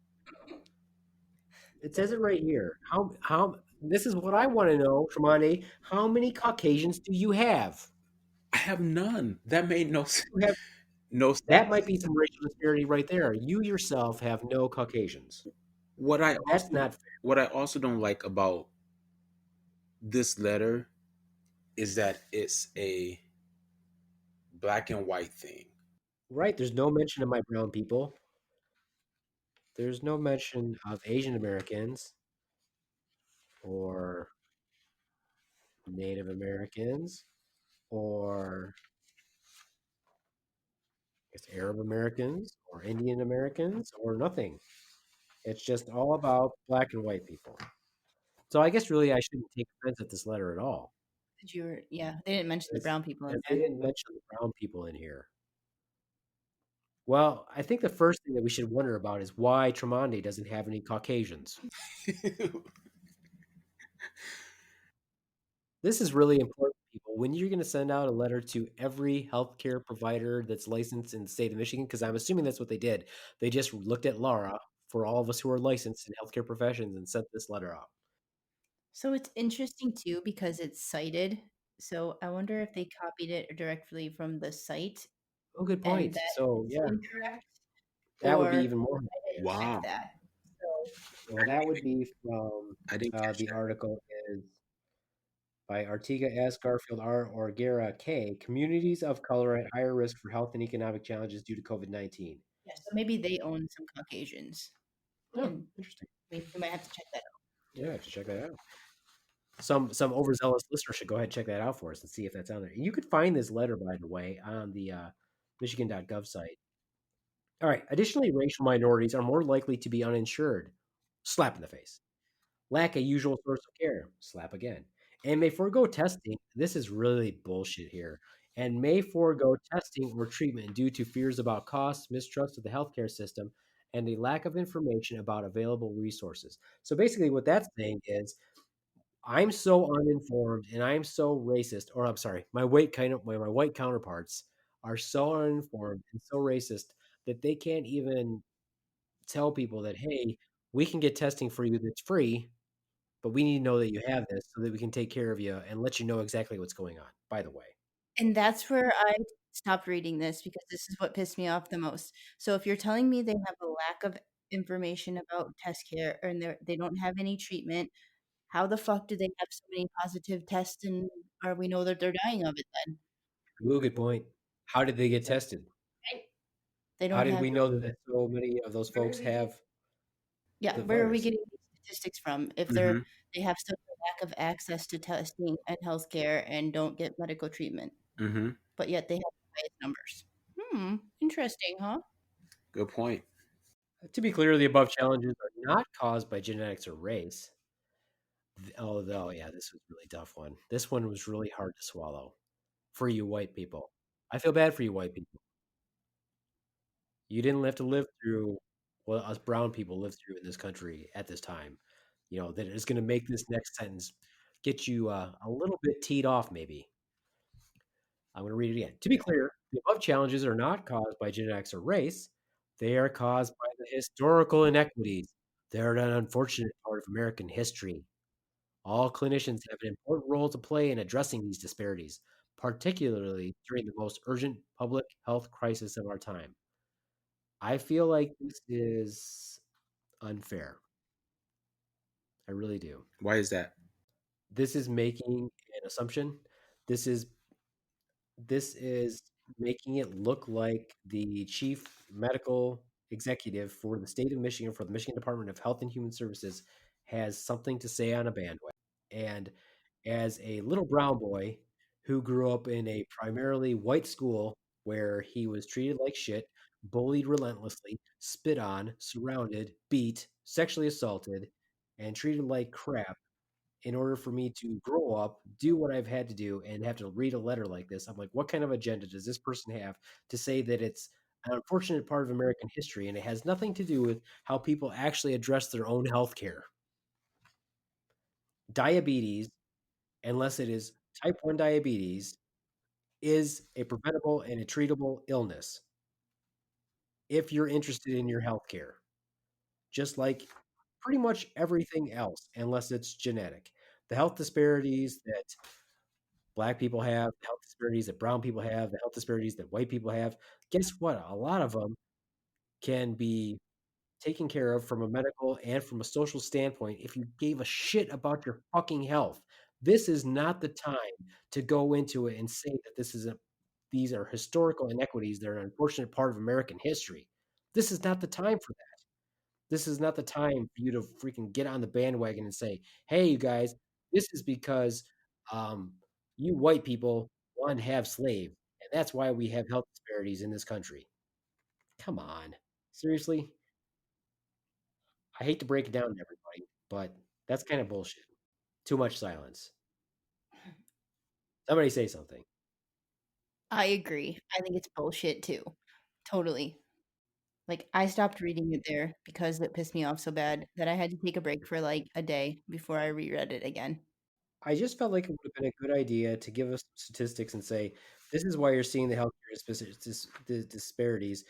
It says it right here. How this is what I want to know, Tremonde. How many Caucasians do you have? I have none. That made You have no that might sense. be some racial disparity right there. You yourself have no Caucasians. What I That's also not fair. what I also don't like about this letter is that it's a black and white thing. Right? There's no mention of my brown people. There's no mention of Asian Americans or Native Americans or I guess Arab Americans or Indian Americans or nothing. It's just all about black and white people. So I guess really I shouldn't take offense at this letter at all. yeah, they didn't mention the brown people in They there. didn't mention the brown people in here. Well, I think the first thing that we should wonder about is why Tremonde doesn't have any Caucasians. This is really important, people. When you're going to send out a letter to every healthcare provider that's licensed in the state of Michigan, because I'm assuming that's what they did. They just looked at Laura for all of us who are licensed in healthcare professions and sent this letter out. So it's interesting too because it's cited. So I wonder if they copied it directly from the site Oh, good and point. that So, is yeah, incorrect, that would be or even more. I didn't check Wow. that. So Well, that would be from I didn't catch the that. article is by Artiga S. Garfield R. Orgera K. Communities of color at higher risk for health and economic challenges due to COVID-19. yeah, so maybe they own some Caucasians, Oh, and interesting. we might have to check that out. Yeah, I have to check that out. Some overzealous listener should go ahead and check that out for us and see if that's on there. You could find this letter, by the way, on the Michigan.gov site. All right. Additionally, racial minorities are more likely to be uninsured. Slap in the face. Lack a usual source of care. Slap again. And may forego testing. This is really bullshit here. And may forego testing or treatment due to fears about costs, mistrust of the healthcare system, and a lack of information about available resources. So basically, what that's saying is I'm so uninformed and I'm so racist, or I'm sorry, my white counterparts are so uninformed and so racist that they can't even tell people that, hey, we can get testing for you that's free, but we need to know that you have this so that we can take care of you and let you know exactly what's going on, by the way. And that's where I stopped reading this because this is what pissed me off the most. So if you're telling me they have a lack of information about test care and they don't have any treatment. How the fuck do they have so many positive tests and or we know that they're dying of it then? Ooh, good point. How did they get tested? Right? They How don't did have we know that so many of those folks have yeah, the where are we virus? getting these statistics from if Mm-hmm. they have such a lack of access to testing and healthcare and don't get medical treatment, Mm-hmm. but yet they have the highest numbers? Interesting, huh? Good point. To be clear, the above challenges are not caused by genetics or race. Although, yeah, this was a really tough one. This one was really hard to swallow for you white people. I feel bad for you white people. You didn't have to live through what us brown people lived through in this country at this time. That is going to make this next sentence get you a little bit teed off, maybe. I'm going to read it again. To be clear, the above challenges are not caused by genetics or race. They are caused by the historical inequities. They're an unfortunate part of American history. All clinicians have an important role to play in addressing these disparities, particularly during the most urgent public health crisis of our time. I feel like this is unfair. I really do. Why is that? This is making an assumption. This is this is making it look like the chief medical executive for the state of Michigan, for the Michigan Department of Health and Human Services, has something to say on a bandwagon. And as a little brown boy who grew up in a primarily white school where he was treated like shit, bullied relentlessly, spit on, surrounded, beat, sexually assaulted, and treated like crap, in order for me to grow up, do what I've had to do, and have to read a letter like this, I'm like, what kind of agenda does this person have to say that it's an unfortunate part of American history and it has nothing to do with how people actually address their own health care? Diabetes, unless it is type 1 diabetes, is a preventable and a treatable illness if you're interested in your health care, just like pretty much everything else, unless it's genetic. The health disparities that Black people have, the health disparities that brown people have, the health disparities that white people have. Guess what? A lot of them can be taken care of from a medical and from a social standpoint if you gave a shit about your fucking health. This is not the time to go into it and say that these are historical inequities that are an unfortunate part of American history. This is not the time for that. This is not the time for you to freaking get on the bandwagon and say, "Hey, you guys, this is because um, you white people want to have slaves, and that's why we have health disparities in this country." Come on, seriously? I hate to break it down to everybody, but that's kind of bullshit. Too much silence. Somebody say something. I agree. I think it's bullshit too. Totally. Like I stopped reading it there because it pissed me off so bad that I had to take a break for like a day before I reread it again. I just felt like it would have been a good idea to give us statistics and say, this is why you're seeing the healthcare disparities.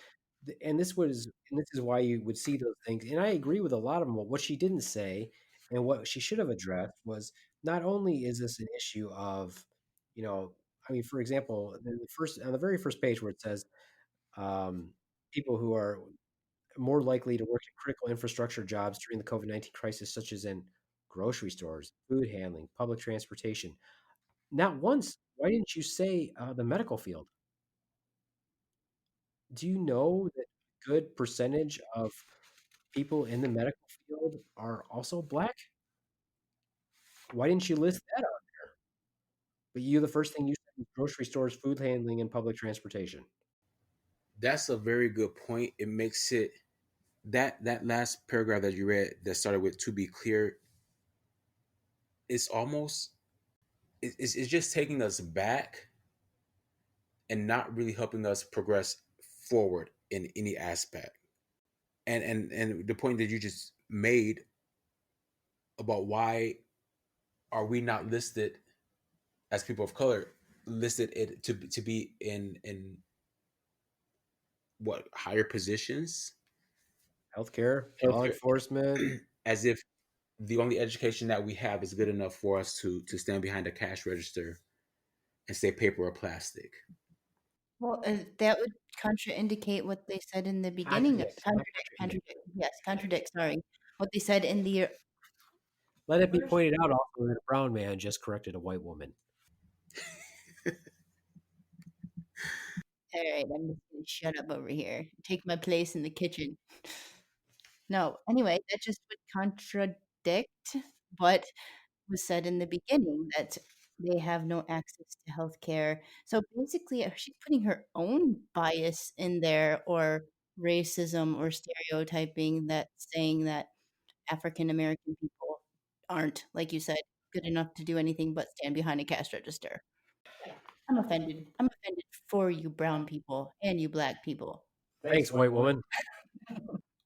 And this is why you would see those things. And I agree with a lot of them. But what she didn't say and what she should have addressed was, not only is this an issue of, I mean, for example, on the very first page where it says um, people who are more likely to work in critical infrastructure jobs during the COVID-19 crisis, such as in grocery stores, food handling, public transportation. Not once. Why didn't you say the medical field? Do you know that a good percentage of people in the medical field are also Black? Why didn't you list that out? But the first thing you said was grocery stores, food handling, and public transportation. That's a very good point. It makes it that last paragraph that you read that started with "to be clear." It's almost it's just taking us back and not really helping us progress forward in any aspect. And the point that you just made about why are we not listed as people of color, listed it to be in what, higher positions, Healthcare, law healthcare, enforcement. as if the only education that we have is good enough for us to stand behind a cash register and say paper or plastic. Well, that would contraindicate what they said in the beginning. Contradict, not contradict. Contradict. Yes, contradict. Sorry, what they said in the Let it be first. pointed out also that a brown man just corrected a white woman. All right, I'm just gonna shut up over here. Take my place in the kitchen. No, anyway, that just would contradict what was said in the beginning that they have no access to healthcare. So basically, she's putting her own bias in there or racism or stereotyping that saying that African American people aren't, like you said, good enough to do anything but stand behind a cash register. I'm offended. I'm offended for you brown people and you black people. Thanks, white woman.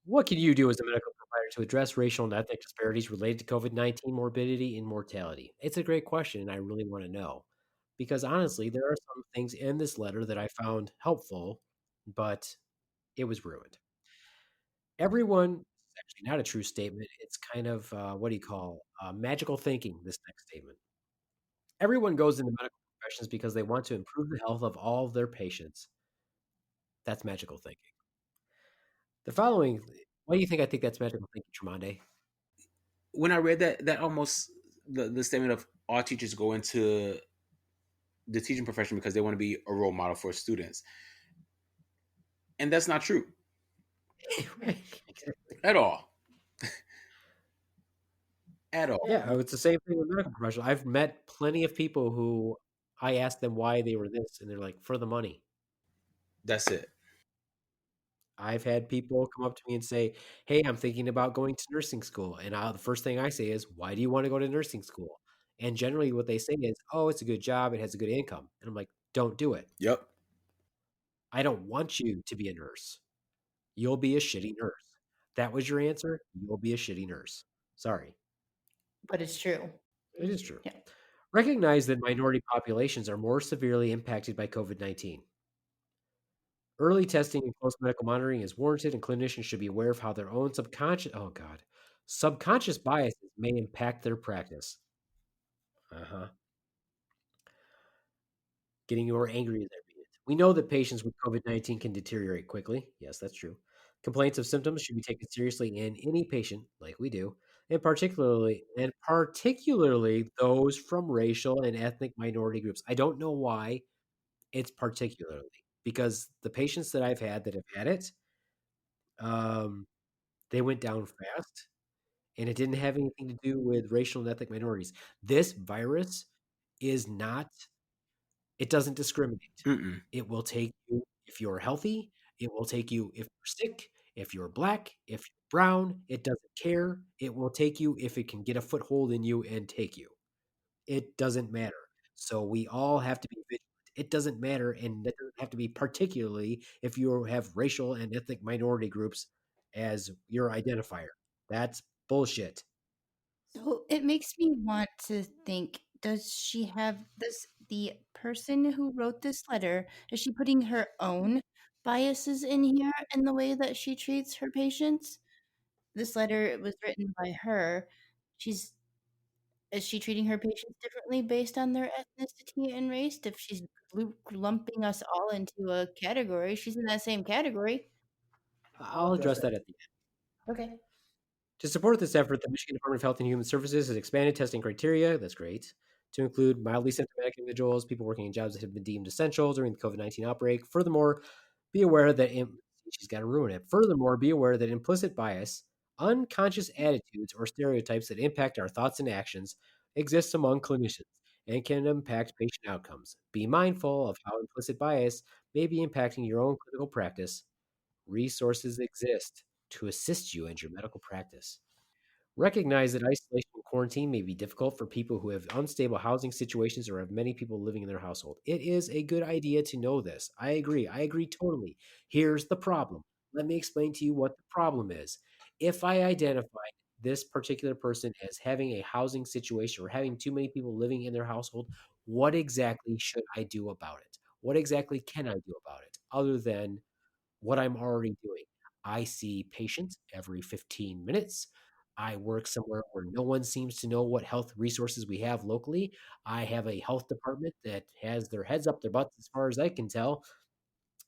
What can you do as a medical provider to address racial and ethnic disparities related to COVID 19 morbidity and mortality? It's a great question, and I really want to know. Because honestly, there are some things in this letter that I found helpful, but it was ruined. Everyone, it's actually not a true statement. It's kind of, what do you call, magical thinking, this next statement. Everyone goes into medical professions because they want to improve the health of all of their patients. That's magical thinking. The following, why do you think I think that's magical thinking, Tremonde? When I read that, that almost the statement of all teachers go into the teaching profession because they want to be a role model for students, and that's not true at all. At all. Yeah, it's the same thing with medical professionals. I've met plenty of people who I asked them why they were this, and they're like, for the money. That's it. I've had people come up to me and say, "Hey, I'm thinking about going to nursing school." And the first thing I say is, "Why do you want to go to nursing school?" And generally what they say is, "Oh, it's a good job, it has a good income." And I'm like, "Don't do it. Yep. I don't want you to be a nurse. You'll be a shitty nurse." That was your answer? You'll be a shitty nurse. Sorry. But it's true. It is true. Yeah. Recognize that minority populations are more severely impacted by COVID-19. Early testing and close medical monitoring is warranted, and clinicians should be aware of how their own subconscious biases may impact their practice. Uh-huh. Getting more angry as I read it. We know that patients with COVID-19 can deteriorate quickly. Yes, that's true. Complaints of symptoms should be taken seriously in any patient, like we do, and particularly those from racial and ethnic minority groups. I don't know why it's particularly, because the patients that I've had that have had it, um, they went down fast, and it didn't have anything to do with racial and ethnic minorities. This virus is not, it doesn't discriminate. Mm-mm. It will take you if you're healthy, it will take you if you're sick, if you're black, if you're brown, it doesn't care. It will take you if it can get a foothold in you and take you. It doesn't matter. So we all have to be vigilant. It doesn't matter, and that doesn't have to be particularly if you have racial and ethnic minority groups as your identifier. That's bullshit. So it makes me want to think, does the person who wrote this letter, is she putting her own biases in here in the way that she treats her patients? This letter was written by her. She's Is she treating her patients differently based on their ethnicity and race? If she's lumping us all into a category, she's in that same category. I'll address that at the end. Okay. To support this effort, the Michigan Department of Health and Human Services has expanded testing criteria. That's great. To include mildly symptomatic individuals, people working in jobs that have been deemed essential during the COVID-19 outbreak. Furthermore, be aware that she's got to ruin it. Furthermore, be aware that implicit bias, unconscious attitudes, or stereotypes that impact our thoughts and actions exist among clinicians and can impact patient outcomes. Be mindful of how implicit bias may be impacting your own clinical practice. Resources exist to assist you in your medical practice. Recognize that isolation and quarantine may be difficult for people who have unstable housing situations or have many people living in their household. It is a good idea to know this. I agree. I agree totally. Here's the problem. Let me explain to you what the problem is. If I identify this particular person as having a housing situation or having too many people living in their household, what exactly should I do about it? What exactly can I do about it other than what I'm already doing? I see patients every 15 minutes. I work somewhere where no one seems to know what health resources we have locally. I have a health department that has their heads up their butts, as far as I can tell.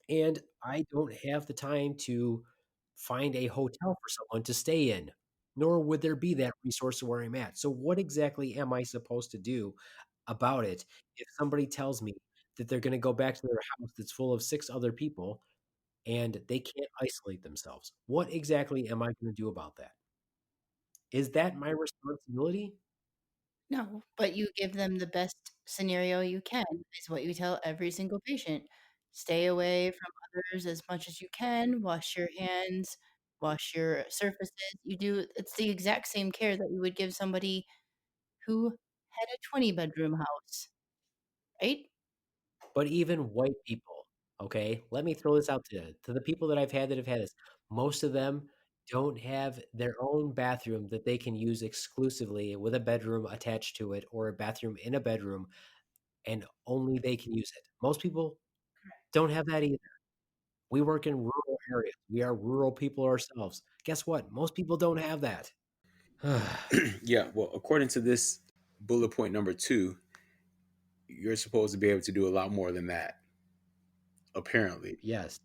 And I don't have the time to find a hotel for someone to stay in, nor would there be that resource where I'm at. So, what exactly am I supposed to do about it if somebody tells me that they're going to go back to their house that's full of six other people and they can't isolate themselves? What exactly am I going to do about that? Is that my responsibility? No, but you give them the best scenario you can, is what you tell every single patient. Stay away from others as much as you can, wash your hands, wash your surfaces. It's the exact same care that you would give somebody who had a 20-bedroom house, right? But even white people, okay, let me throw this out to the people that I've had that have had this. Most of them don't have their own bathroom that they can use exclusively with a bedroom attached to it or a bathroom in a bedroom, and only they can use it. Most people don't have that either. We work in rural areas. We are rural people ourselves. Guess what? Most people don't have that. Yeah, well, according to this bullet point number two, you're supposed to be able to do a lot more than that, apparently. Yes,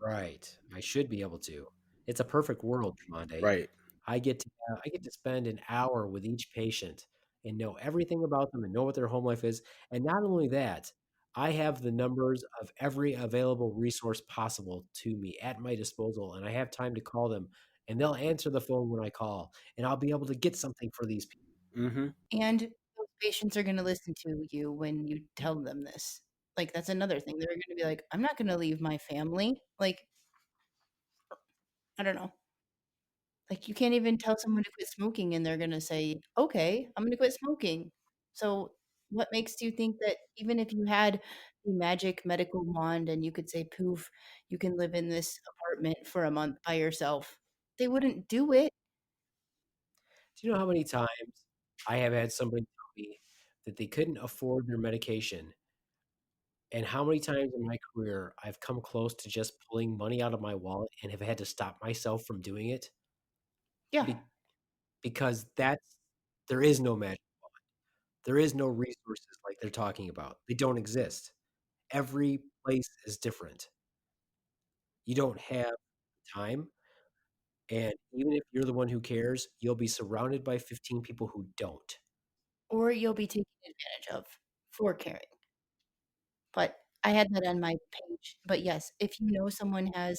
right. I should be able to. It's a perfect world, Tremonde. Right. I get to spend an hour with each patient and know everything about them and know what their home life is. And not only that, I have the numbers of every available resource possible to me at my disposal, and I have time to call them, and they'll answer the phone when I call, and I'll be able to get something for these people. Mm-hmm. And those patients are going to listen to you when you tell them this. Like, that's another thing. They're going to be like, I'm not going to leave my family. Like, I don't know. Like, you can't even tell someone to quit smoking and they're gonna say, "Okay, I'm gonna quit smoking." So, what makes you think that even if you had the magic medical wand and you could say, "Poof, you can live in this apartment for a month by yourself," they wouldn't do it? Do you know how many times I have had somebody tell me that they couldn't afford their medication? And how many times in my career I've come close to just pulling money out of my wallet and have had to stop myself from doing it? Yeah. Be- because there is no magic. There is no resources like they're talking about. They don't exist. Every place is different. You don't have time. And even if you're the one who cares, you'll be surrounded by 15 people who don't. Or you'll be taken advantage of for caring. But I had that on my page. But yes, if you know someone has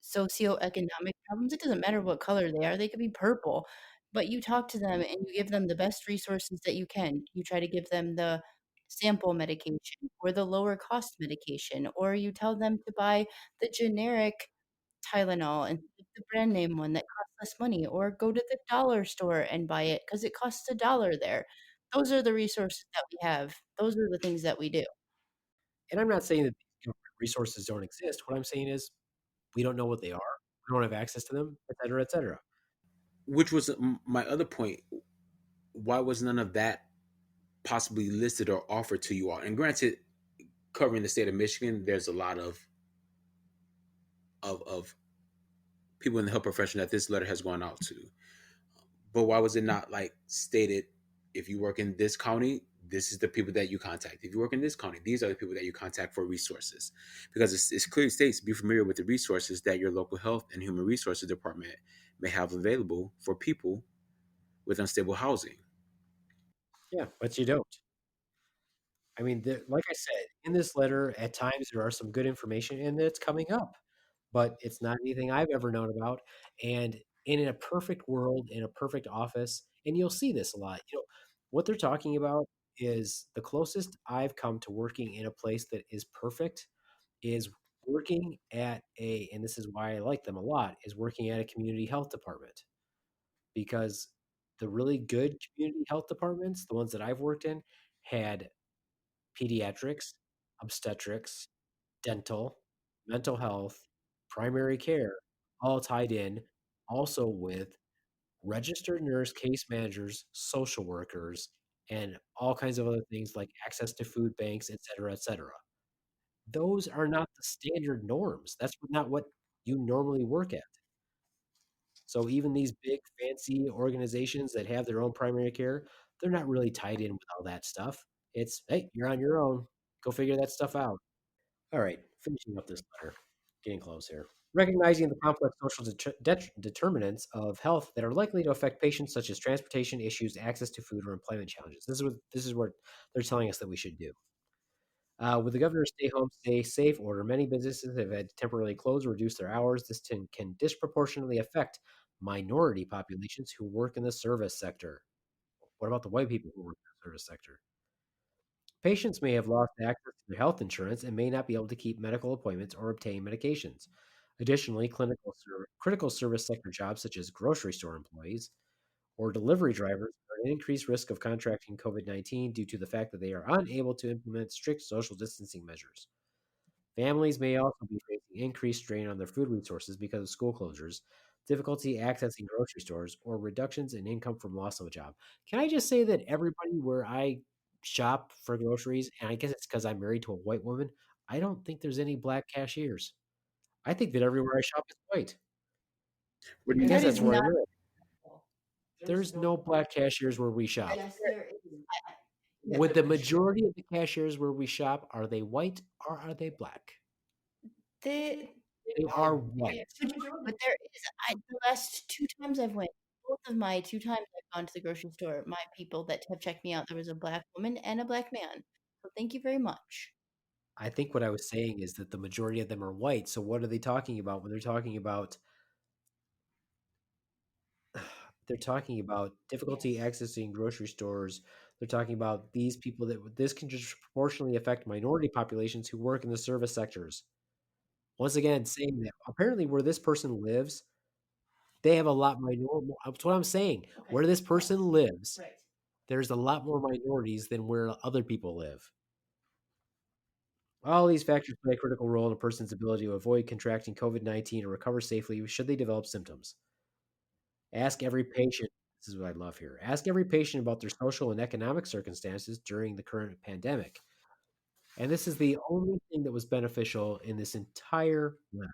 socioeconomic problems, it doesn't matter what color they are, they could be purple. But you talk to them and you give them the best resources that you can. You try to give them the sample medication or the lower cost medication, or you tell them to buy the generic Tylenol and the brand name one that costs less money, or go to the dollar store and buy it because it costs a dollar there. Those are the resources that we have. Those are the things that we do. And I'm not saying that these government resources don't exist. What I'm saying is we don't know what they are. We don't have access to them, et cetera, et cetera. Which was my other point. Why was none of that possibly listed or offered to you all? And granted, covering the state of Michigan, there's a lot of people in the health profession that this letter has gone out to. But why was it not like stated, if you work in this county, this is the people that you contact. If you work in this county, these are the people that you contact for resources. Because it's clearly states, be familiar with the resources that your local health and human resources department may have available for people with unstable housing. Yeah, but you don't. I mean, like I said, in this letter, at times there are some good information and it's coming up, but it's not anything I've ever known about. And in a perfect world, in a perfect office, and you'll see this a lot, what they're talking about is the closest I've come to working in a place that is perfect is working at and this is why I like them a lot, is working at a community health department because the really good community health departments, the ones that I've worked in, had pediatrics, obstetrics, dental, mental health, primary care, all tied in, also with registered nurse, case managers, social workers, and all kinds of other things like access to food banks, et cetera, et cetera. Those are not the standard norms. That's not what you normally work at. So even these big fancy organizations that have their own primary care, they're not really tied in with all that stuff. It's, hey, you're on your own. Go figure that stuff out. All right. finishing up this letter, getting close here. Recognizing the complex social determinants of health that are likely to affect patients, such as transportation issues, access to food, or employment challenges. This is what they're telling us that we should do. With the governor's stay home, stay safe order, many businesses have had to temporarily close or reduce their hours. This can disproportionately affect minority populations who work in the service sector. What about the white people who work in the service sector? Patients may have lost access to their health insurance and may not be able to keep medical appointments or obtain medications. Additionally, critical service sector jobs such as grocery store employees or delivery drivers are at increased risk of contracting COVID 19 due to the fact that they are unable to implement strict social distancing measures. Families may also be facing increased strain on their food resources because of school closures, difficulty accessing grocery stores, or reductions in income from loss of a job. Can I just say that everybody where I shop for groceries, and I guess it's because I'm married to a white woman, I don't think there's any black cashiers. I think that everywhere I shop is white. What do I you guess That mean? that's is where I not. live. There's no black cashiers where we shop. Yes, there is. With the majority of the cashiers where we shop, are they white or are they black? They, They are white. but there is. The last two times I've went, both of my two times I've gone to the grocery store, my people that have checked me out, there was a black woman and a black man. So thank you very much. I think what I was saying is that the majority of them are white. So what are they talking about when they're talking about they're talking about difficulty accessing grocery stores. They're talking about these people that this can disproportionately affect minority populations who work in the service sectors. Once again, saying that apparently where this person lives, they have a lot minority. That's what I'm saying. Where this person lives, there's a lot more minorities than where other people live. All these factors play a critical role in a person's ability to avoid contracting COVID 19 or recover safely should they develop symptoms. Ask every patient, this is what I love here. Ask every patient about their social and economic circumstances during the current pandemic. And this is the only thing that was beneficial in this entire letter.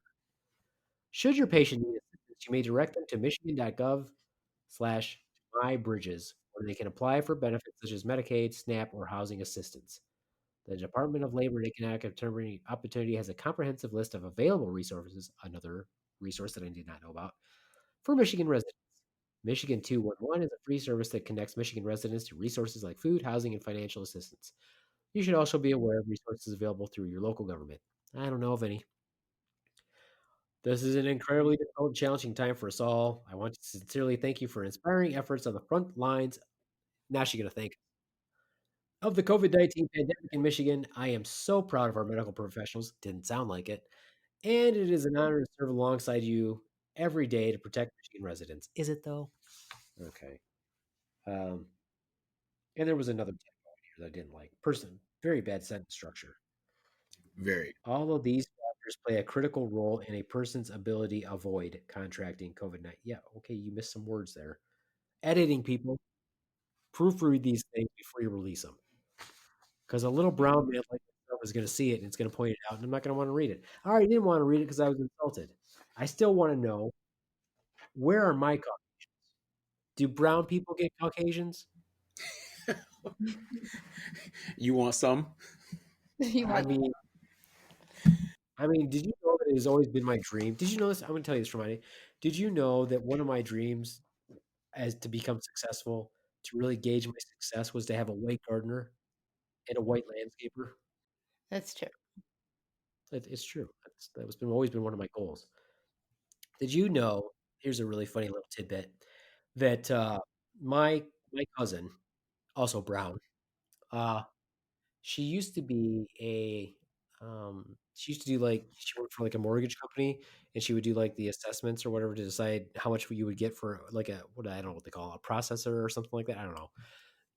Should your patient need assistance, you may direct them to michigan.gov/mybridges, where they can apply for benefits such as Medicaid, SNAP, or housing assistance. The Department of Labor and Economic Opportunity has a comprehensive list of available resources, another resource that I did not know about, for Michigan residents. Michigan 211 is a free service that connects Michigan residents to resources like food, housing, and financial assistance. You should also be aware of resources available through your local government. I don't know of any. This is an incredibly difficult and challenging time for us all. I want to sincerely thank you for inspiring efforts on the front lines. Now she's going to thank of the COVID-19 pandemic in Michigan. I am so proud of our medical professionals. Didn't sound like it. And it is an honor to serve alongside you every day to protect Michigan residents. Is it though? Okay. Um, and there was another typo here that I didn't like. Very bad sentence structure. Very. All of these factors play a critical role in a person's ability to avoid contracting COVID-19. Yeah, okay, you missed some words there. Editing people, proofread these things before you release them. Because a little brown man like myself is going to see it and it's going to point it out, and I'm not going to want to read it. I already didn't want to read it because I was insulted. I still want to know, where are my Caucasians? Do brown people get Caucasians? You want some? You I want mean, did you know that it has always been my dream? Did you know this? I'm going to tell you this, Hermione. Did you know that one of my dreams as to become successful, to really gauge my success, was to have a white gardener and a white landscaper? that's true. It's true. That was always been one of my goals. Did you know? Here's a really funny little tidbit that my cousin, also brown, uh, she used to be she used to do like she worked for like a mortgage company, and she would do like the assessments or whatever to decide how much you would get for like a what I don't know what they call it, a processor or something like that. I don't know.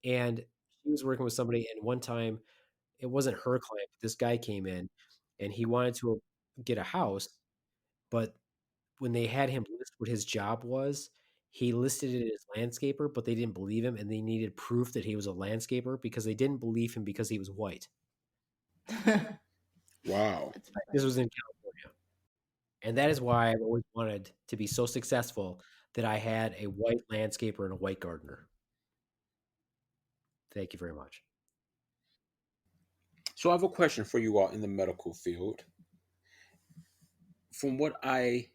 And she was working with somebody, and one time it wasn't her client, but this guy came in, and he wanted to get a house, but when they had him list what his job was, he listed it as landscaper, but they didn't believe him, and they needed proof that he was a landscaper because they didn't believe him because he was white. That's Wow. This funny. was in California. And that is why I've always wanted to be so successful that I had a white landscaper and a white gardener. Thank you very much. So I have a question for you all in the medical field. from what I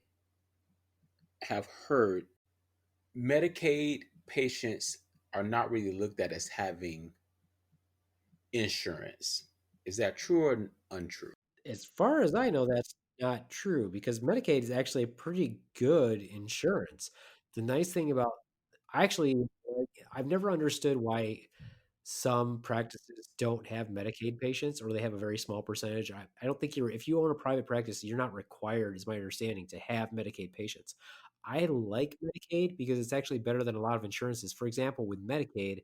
have heard, Medicaid patients are not really looked at as having insurance. Is that true or untrue? As far as I know, that's not true because Medicaid is actually a pretty good insurance. The nice thing about I actually I've never understood why some practices don't have Medicaid patients or they have a very small percentage. I don't think if you own a private practice, you're not required, is my understanding, to have Medicaid patients. I like Medicaid because it's actually better than a lot of insurances. For example, with Medicaid,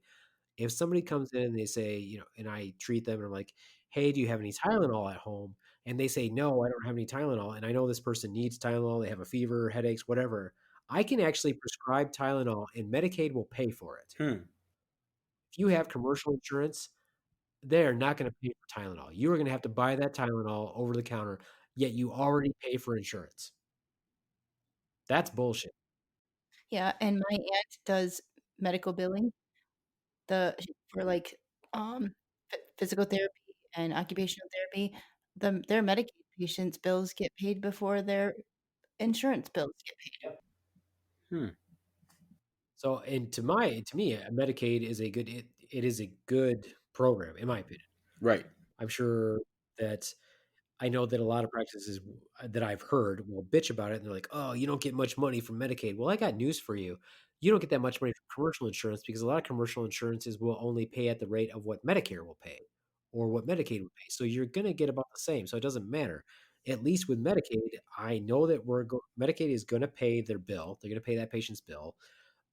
if somebody comes in and they say, and I treat them and I'm like, hey, do you have any Tylenol at home? And they say, no, I don't have any Tylenol. And I know this person needs Tylenol. They have a fever, headaches, whatever. I can actually prescribe Tylenol and Medicaid will pay for it. Hmm. If you have commercial insurance, they're not going to pay for Tylenol. You are going to have to buy that Tylenol over the counter, yet you already pay for insurance. That's bullshit. Yeah, and my aunt does medical billing the for like physical therapy and occupational therapy. Their Medicaid patients' bills get paid before their insurance bills get paid. Hmm. So, and to me, Medicaid is a good. It is a good program, in my opinion. Right. I'm sure that I know that a lot of practices that I've heard will bitch about it, and they're like, "Oh, you don't get much money from Medicaid." Well, I got news for you. You don't get that much money from commercial insurance because a lot of commercial insurances will only pay at the rate of what Medicare will pay or what Medicaid will pay. So you're going to get about the same. So it doesn't matter. At least with Medicaid, I know that Medicaid is going to pay their bill. They're going to pay that patient's bill.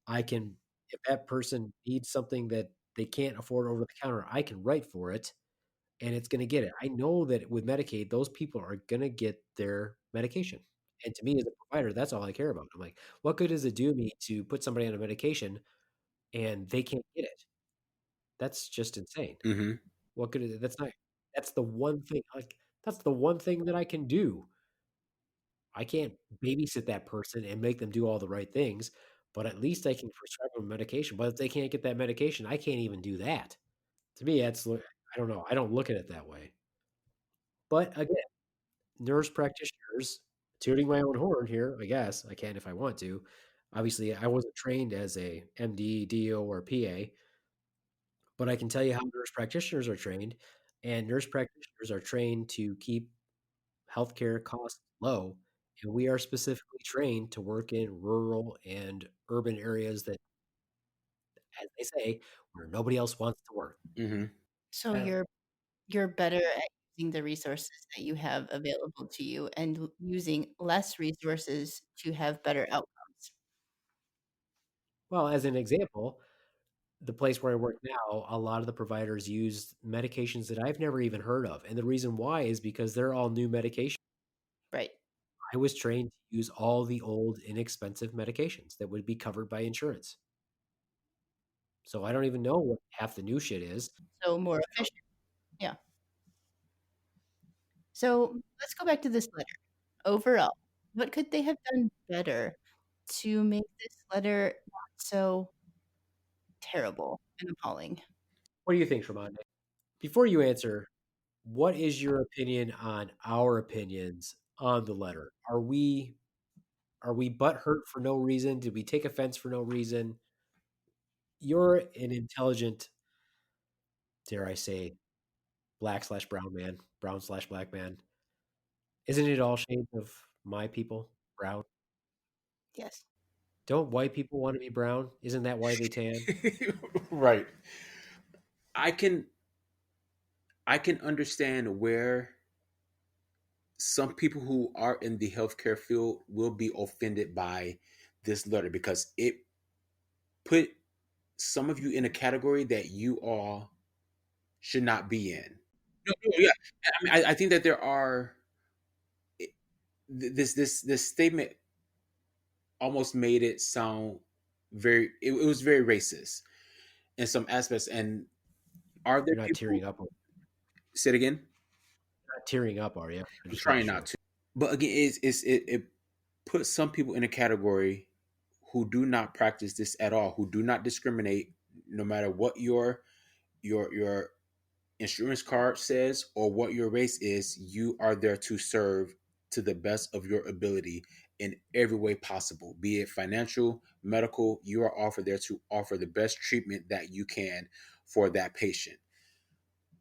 I can, if that person needs something that they can't afford over the counter, I can write for it and it's going to get it. I know that with Medicaid, those people are going to get their medication. And to me as a provider, that's all I care about. I'm like, what good does it do me to put somebody on a medication and they can't get it? That's just insane. Mm-hmm. What good is it? That's the one thing, that's the one thing that I can do. I can't babysit that person and make them do all the right things, but at least I can prescribe them medication. But if they can't get that medication, I can't even do that. To me, I don't know. I don't look at it that way. But again, nurse practitioners, tooting my own horn here, I guess I can if I want to. Obviously, I wasn't trained as a MD, DO, or PA, but I can tell you how nurse practitioners are trained. And nurse practitioners are trained to keep healthcare costs low. And we are specifically trained to work in rural and urban areas that, as they say, where nobody else wants to work. Mm-hmm. So Uh, you're better at using the resources that you have available to you and using less resources to have better outcomes. well, as an example, the place where I work now, a lot of the providers use medications that I've never even heard of. And the reason why is because they're all new medication. Right. I was trained to use all the old, inexpensive medications that would be covered by insurance. So I don't even know what half the new shit is. So more efficient. Yeah. So let's go back to this letter. Overall, what could they have done better to make this letter not so terrible and appalling? What do you think, Shramande? Before you answer, what is your opinion on our opinions on the letter? Are we butthurt for no reason? Did we take offense for no reason? You're an intelligent, dare I say, black/brown man, brown/black man. Isn't it all shades of my people brown? Yes. Don't white people want to be brown? Isn't that why they tan? Right. I can I can understand where some people who are in the healthcare field will be offended by this letter because it put some of you in a category that you all should not be in. No, no, yeah. I mean, I think that there are this statement almost made it sound it was very racist in some aspects. And are there You're not people tearing up. You're say it again? not tearing up, are you? I I'm just want to trying not sure. to. But again, it puts some people in a category who do not practice this at all, who do not discriminate, no matter what your insurance card says or what your race is. You are there to serve to the best of your ability in every way possible, be it financial, medical. You are offered there to offer the best treatment that you can for that patient.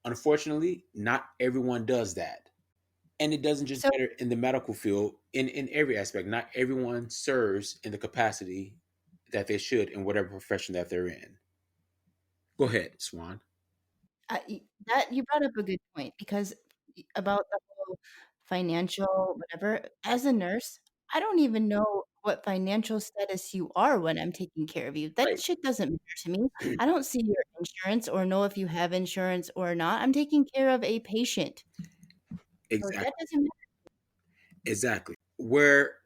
Unfortunately, not everyone does that. And it doesn't just So matter in the medical field, in every aspect. Not everyone serves in the capacity that they should in whatever profession that they're in. Go ahead, Swan. that you brought up a good point because about the whole financial whatever. As a nurse, I don't even know what financial status you are when I'm taking care of you. That Right. shit doesn't matter to me. I don't see your insurance or know if you have insurance or not. I'm taking care of a patient. So that Exactly. doesn't matter. Exactly. Where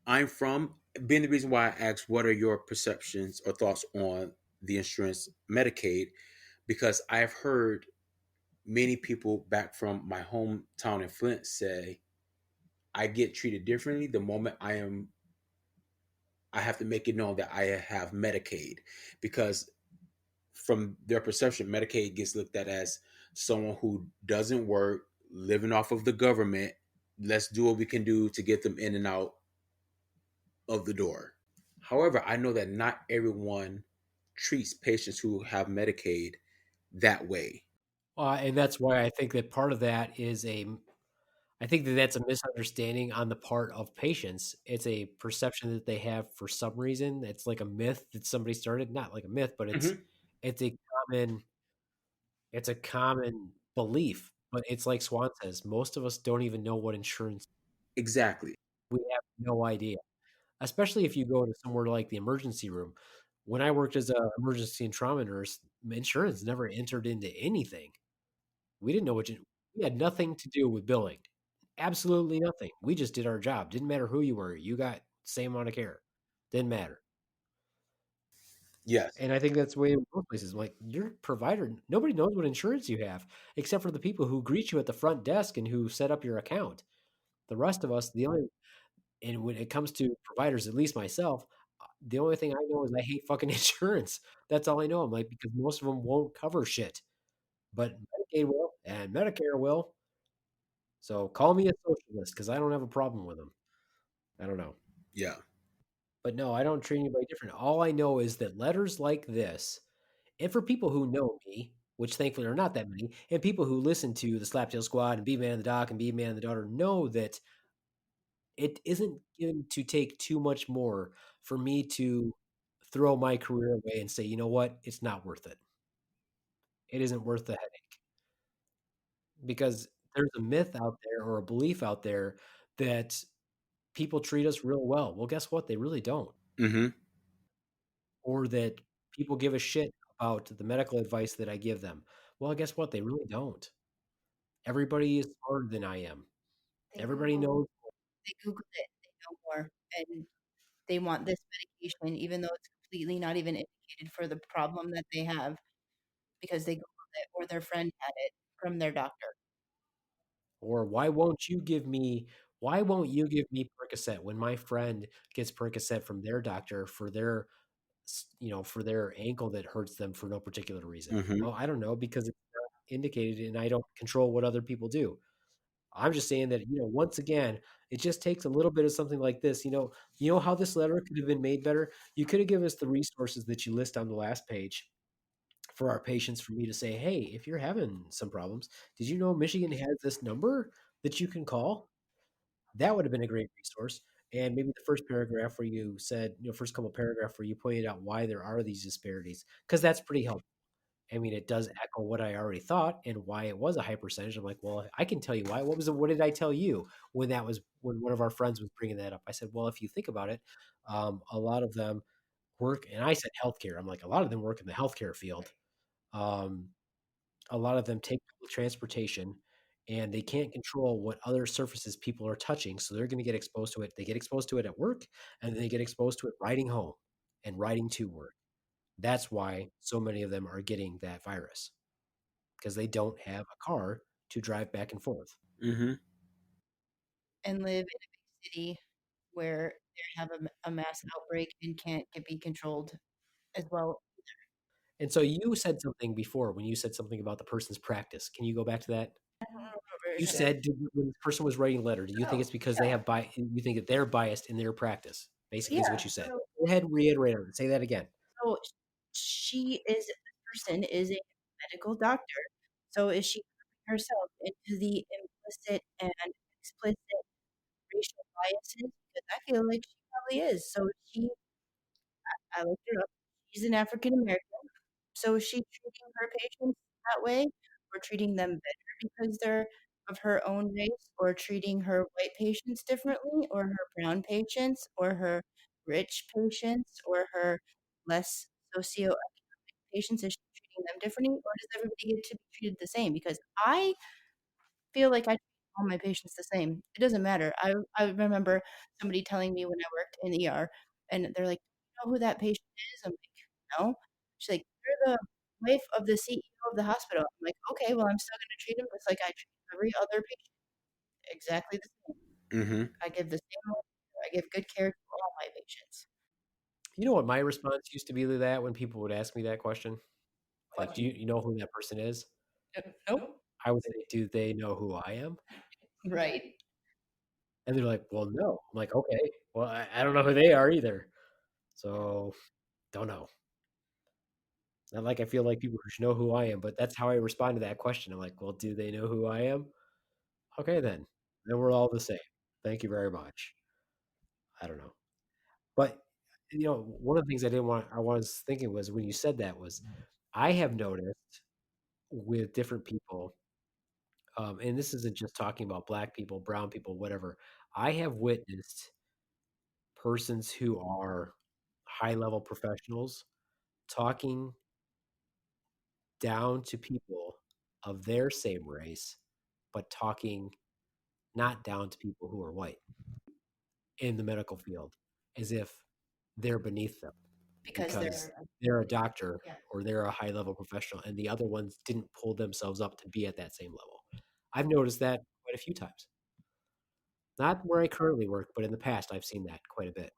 I'm from, being the reason why I asked what are your perceptions or thoughts on the insurance Medicaid, because I've heard many people back from my hometown in Flint say I get treated differently the moment I have to make it known that I have Medicaid, because from their perception, Medicaid gets looked at as someone who doesn't work, living off of the government. Let's do what we can do to get them in and out of the door. However, I know that not everyone treats patients who have Medicaid that way. And that's why I think that part of that is I think that that's a misunderstanding on the part of patients. It's a perception that they have for some reason. It's like a myth that somebody started, not like a myth, but Hmm. it's a common it's a common belief. But it's like Swan says, most of us don't even know what insurance. Exactly. We have no idea, especially if you go to somewhere like the emergency room. When I worked as a emergency and trauma nurse, insurance never entered into anything. We didn't know we had nothing to do with billing. Absolutely nothing. We just did our job. Didn't matter who you were. You got same amount of care. Didn't matter. Yes. And I think that's the way in most places. Like your provider, nobody knows what insurance you have, except for the people who greet you at the front desk and who set up your account. The rest of us, the only and when it comes to providers, at least myself, the only thing I know is I hate fucking insurance. That's all I know. I'm like, because most of them won't cover shit, but Medicaid will and Medicare will. So call me a socialist because I don't have a problem with them. I don't know. Yeah. But no, I don't treat anybody different. All I know is that letters like this, and for people who know me, which thankfully are not that many, and people who listen to the Slaptail Squad and Be Man the Doc and Be Man the Daughter know that it isn't going to take too much more for me to throw my career away and say, you know what, it's not worth it. It isn't worth the headache because there's a myth out there or a belief out there that people treat us real well. Well, guess what? They really don't. Hmm. Or that people give a shit about the medical advice that I give them. Well, guess what? They really don't. Everybody is smarter than I am. They Everybody Google knows. they Google it, they know more, and they want this medication, even though it's completely not even indicated for the problem that they have because they Googled it or their friend had it from their doctor. Or why won't you give me Percocet when my friend gets Percocet from their doctor for for their ankle that hurts them for no particular reason? Hmm. Well, I don't know because it's not indicated and I don't control what other people do. I'm just saying that, once again, it just takes a little bit of something like this. You know how this letter could have been made better? You could have given us the resources that you list on the last page for our patients for me to say, hey, if you're having some problems, did you know Michigan has this number that you can call? That would have been a great resource. And maybe the first paragraph where you said, first couple paragraph where you pointed out why there are these disparities, because that's pretty helpful. I mean, it does echo what I already thought and why it was a high percentage. I'm like, well, I can tell you why. What did I tell you when one of our friends was bringing that up? I said, well, if you think about it, a lot of them work, and I said healthcare. I'm like, a lot of them work in the healthcare field. Um, a lot of them take public transportation and they can't control what other surfaces people are touching. So they're going to get exposed to it. They get exposed to it at work and they get exposed to it riding home and riding to work. That's why so many of them are getting that virus because they don't have a car to drive back and forth. Hmm. And live in a big city where they have a mass outbreak and can't be controlled as well. And so you said something before when you said something about the person's practice. Can you go back to that? You said when the person was writing a letter, do you think it's because they have you think that they're biased in their practice? Basically, is what Yeah. you said. So, Go ahead and reiterate it. Say that again. so this person is a medical doctor. So is she putting herself into the implicit and explicit racial biases? Because I feel like she probably is. So I looked her up. She's an African American. So is she treating her patients that way, or treating them better because they're of her own race, or treating her white patients differently, or her brown patients, or her rich patients, or her less socio patients? Is she treating them differently, or does everybody get to be treated the same? Because I feel like I treat all my patients the same. It doesn't matter. I remember somebody telling me when I worked in ER, and they're like, "You know who that patient is?" I'm like, "No." She's like, "You're the wife of the CEO of the hospital." I'm like, "Okay, well, I'm still gonna treat him just like I treat every other patient, exactly the same. Mm-hmm. I give the same. I give good care to all my patients." You know what my response used to be to that when people would ask me that question? Like, do you know who that person is? Nope. I would say, do they know who I am? Right. And they're like, well, no. I'm like, okay, well, I don't know who they are either. So, don't know. It's not like I feel like people should know who I am, but that's how I respond to that question. I'm like, well, do they know who I am? Okay, then. Then we're all the same. Thank you very much. I don't know. But, one of the things I was thinking was when you said that was, I have noticed with different people, and this isn't just talking about black people, brown people, whatever. I have witnessed persons who are high level professionals talking down to people of their same race, but talking not down to people who are white in the medical field as if they're beneath them Because because they're a doctor or they're a high level professional and the other ones didn't pull themselves up to be at that same level. I've noticed that quite a few times. Not where I currently work, but in the past, I've seen that quite a bit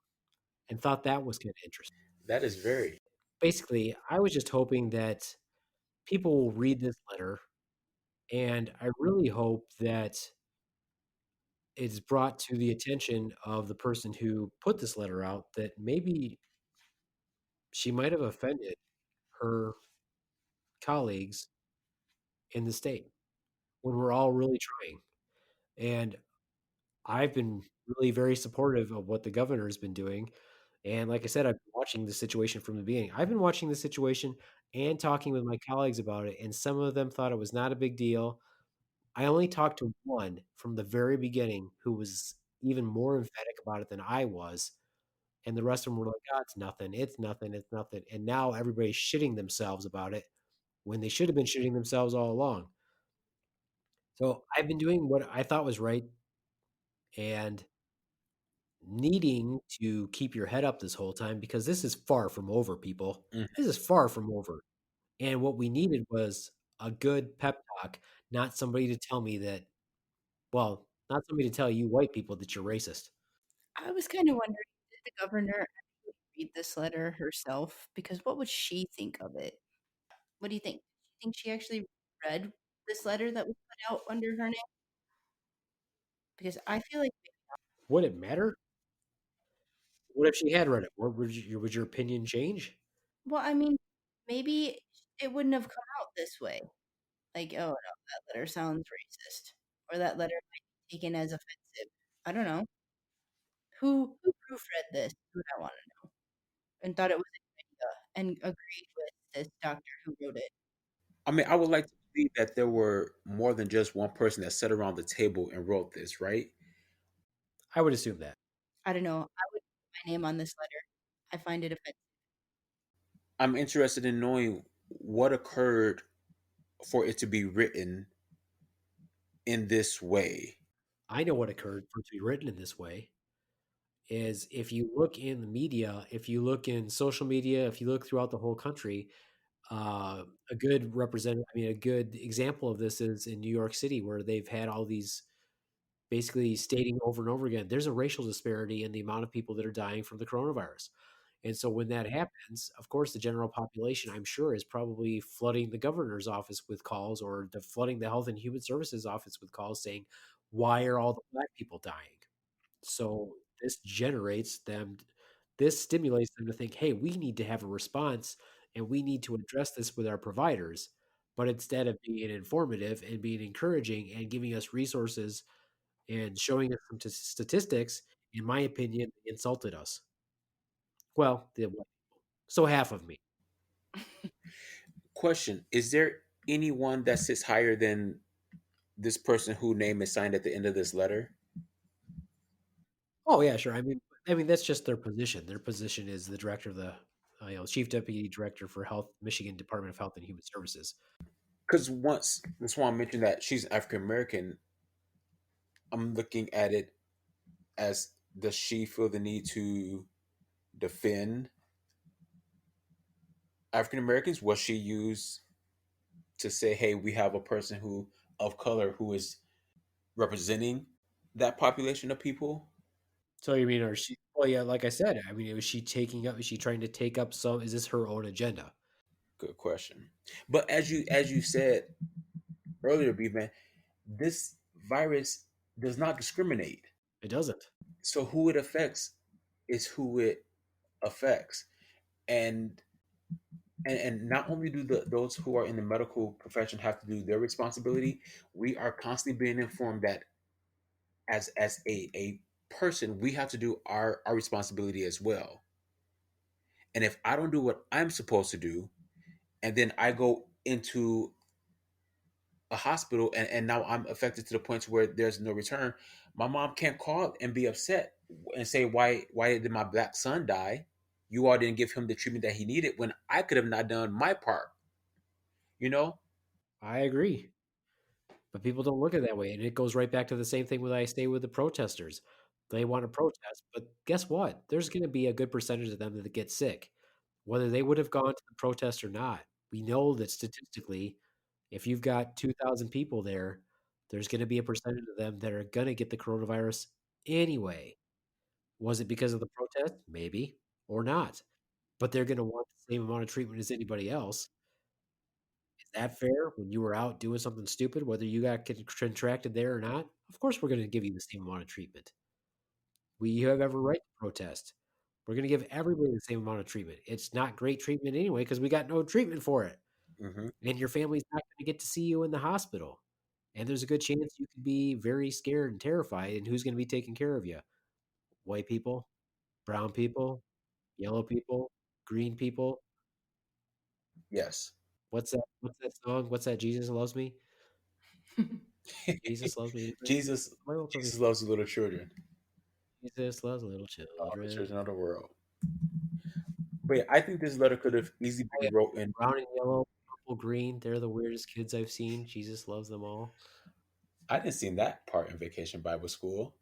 and thought that was kind of interesting. That is very. Basically, I was just hoping that people will read this letter, and I really hope that it's brought to the attention of the person who put this letter out that maybe she might have offended her colleagues in the state when we're all really trying. And I've been really very supportive of what the governor has been doing. And like I said, I've been watching the situation from the beginning. I've been watching the situation and talking with my colleagues about it, and some of them thought it was not a big deal. I only talked to one from the very beginning who was even more emphatic about it than I was. And the rest of them were like, oh, it's nothing. It's nothing. It's nothing. And now everybody's shitting themselves about it when they should have been shitting themselves all along. So I've been doing what I thought was right and needing to keep your head up this whole time because this is far from over, people. Mhm. This is far from over. And what we needed was a good pep talk, not somebody to tell me that, well, not somebody to tell you white people that you're racist. I was kind of wondering, did the governor actually read this letter herself? Because what would she think of it? What do you think? Do you think she actually read this letter that was put out under her name? Because I feel like, Would it matter? What if she had read it? Would your opinion change? well, I mean, maybe it wouldn't have come out this way. Like, oh no, that letter sounds racist, or that letter might be taken as offensive. I don't know. Who proofread this? Who would I want to know? And thought it was a good idea and agreed with this doctor who wrote it. I mean, I would like to believe that there were more than just one person that sat around the table and wrote this, right? I would assume that. I don't know. I would put my name on this letter. I find it offensive. I'm interested in knowing what occurred for it to be written in this way. I know what occurred for it to be written in this way is if you look in the media, if you look in social media, if you look throughout the whole country, a good a good example of this is in New York City, where they've had all these basically stating over and over again, there's a racial disparity in the amount of people that are dying from the coronavirus. And so when that happens, of course, the general population, I'm sure, is probably flooding the governor's office with calls or flooding the Health and Human Services office with calls saying, why are all the black people dying? So this generates them, this stimulates them to think, hey, we need to have a response and we need to address this with our providers. But instead of being informative and being encouraging and giving us resources and showing us some statistics, in my opinion, they insulted us. Well, so half of me. Question: is there anyone that sits higher than this person whose name is signed at the end of this letter? Oh yeah, sure. I mean that's just their position. Their position is the director of the, chief deputy director for health, Michigan Department of Health and Human Services. Because once Swan mentioned that she's African American, I'm looking at it as, does she feel the need to defend African Americans? Was she used to say, "Hey, we have a person who of color who is representing that population of people"? So you mean, or she? Well, yeah, like I said, I mean, was she taking up? Is she trying to take up some? Is this her own agenda? Good question. But as you said earlier, B man, this virus does not discriminate. It doesn't. So who it affects is who it affects, and and not only do those who are in the medical profession have to do their responsibility, we are constantly being informed that as a person, we have to do our responsibility as well. And if I don't do what I'm supposed to do, and then I go into a hospital and now I'm affected to the point to where there's no return, my mom can't call and be upset and say, why did my black son die? You all didn't give him the treatment that he needed when I could have not done my part, you know? I agree, but people don't look at it that way, and it goes right back to the same thing when I stay with the protesters. They want to protest, but guess what? There's going to be a good percentage of them that get sick, whether they would have gone to the protest or not. We know that statistically, if you've got 2,000 people there, there's going to be a percentage of them that are going to get the coronavirus anyway. Was it because of the protest? Maybe, or not. But they're going to want the same amount of treatment as anybody else. Is that fair when you were out doing something stupid, whether you got contracted there or not? Of course, we're going to give you the same amount of treatment. We have every right to protest. We're going to give everybody the same amount of treatment. It's not great treatment anyway because we got no treatment for it. Hmm. And your family's not going to get to see you in the hospital. And there's a good chance you could be very scared and terrified. And who's going to be taking care of you? White people, brown people, yellow people, green people. Yes. What's that? What's that song? What's that? Jesus loves me. Jesus loves me. Jesus Why won't Jesus loves the little children, Jesus loves little all the children? children of the world. But yeah, I think this letter could have easily Oh, yeah. been written. Brown and yellow, purple, green. They're the weirdest kids I've seen. Jesus loves them all. I didn't see that part in Vacation Bible School.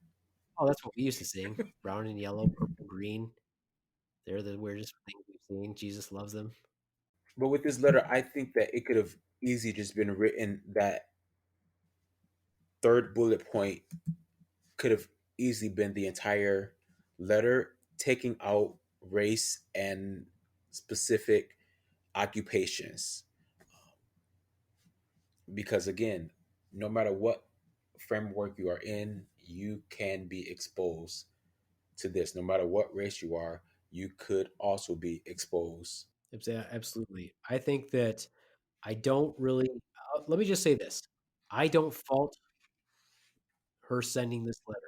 Oh, that's what we used to sing. Brown and yellow, purple, green. They're the weirdest things we've seen. Jesus loves them. But with this letter, I think that it could have easily just been written that third bullet point could have easily been the entire letter, taking out race and specific occupations. Because again, no matter what framework you are in, you can be exposed to this. No matter what race you are, you could also be exposed. Absolutely. I think that I don't really, let me just say this. I don't fault her sending this letter.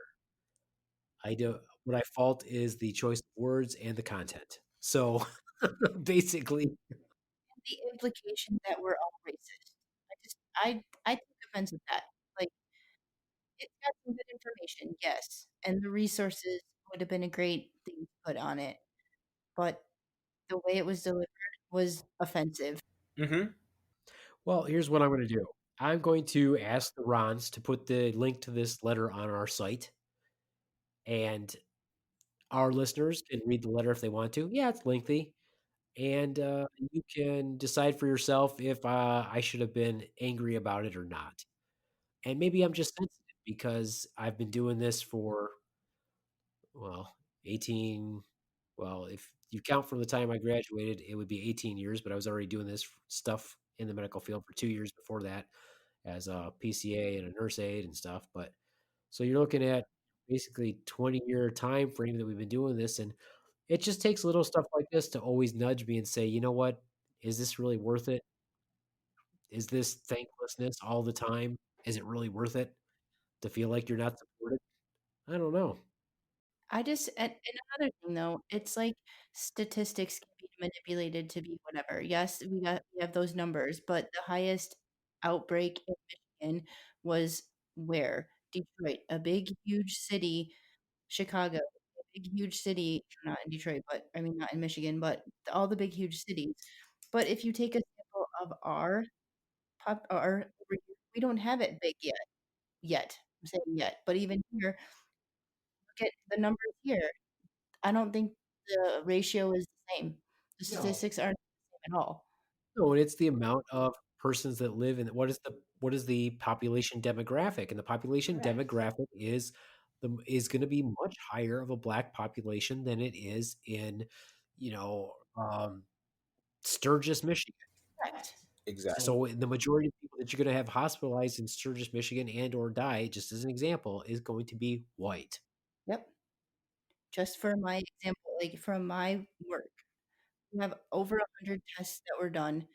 I do. What I fault is the choice of words and the content. So basically, The implication that we're all racist. I take offense at that. Like, it's got some good information, yes, and the resources would have been a great thing to put on it, but the way it was delivered was offensive. Mm-hmm. well, here's what I'm going to do. I'm going to ask the Rons to put the link to this letter on our site, and our listeners can read the letter if they want to. Yeah, it's lengthy, and you can decide for yourself if I should have been angry about it or not. And maybe I'm just sensitive because I've been doing this for, well, 18. Well, if you count from the time I graduated, it would be 18 years, but I was already doing this stuff in the medical field for 2 years before that as a PCA and a nurse aide and stuff. But so you're looking at basically 20-year time frame that we've been doing this. And it just takes little stuff like this to always nudge me and say, you know what? Is this really worth it? Is this thanklessness all the time? Is it really worth it to feel like you're not supported? I don't know. I just and another thing though, it's like statistics can be manipulated to be whatever. Yes, we have those numbers, but the highest outbreak in Michigan was where? Detroit, a big huge city, Chicago, a big huge city, not in Detroit, but I mean not in Michigan, but all the big huge cities. But if you take a sample of our over here, we don't have it big yet. Yet. I'm saying yet. But even here, look at the numbers here. I don't think the ratio is the same. The No. statistics aren't the same at all. No, and it's the amount of persons that live in what is the population demographic? And the population Correct. demographic is going to be much higher of a black population than it is in, you know, Sturgis, Michigan. Correct. Exactly. So the majority of people that you're going to have hospitalized in Sturgis, Michigan, and or die, just as an example, is going to be white. Yep. Just for my example, like from my work, we have over 100 tests that were done.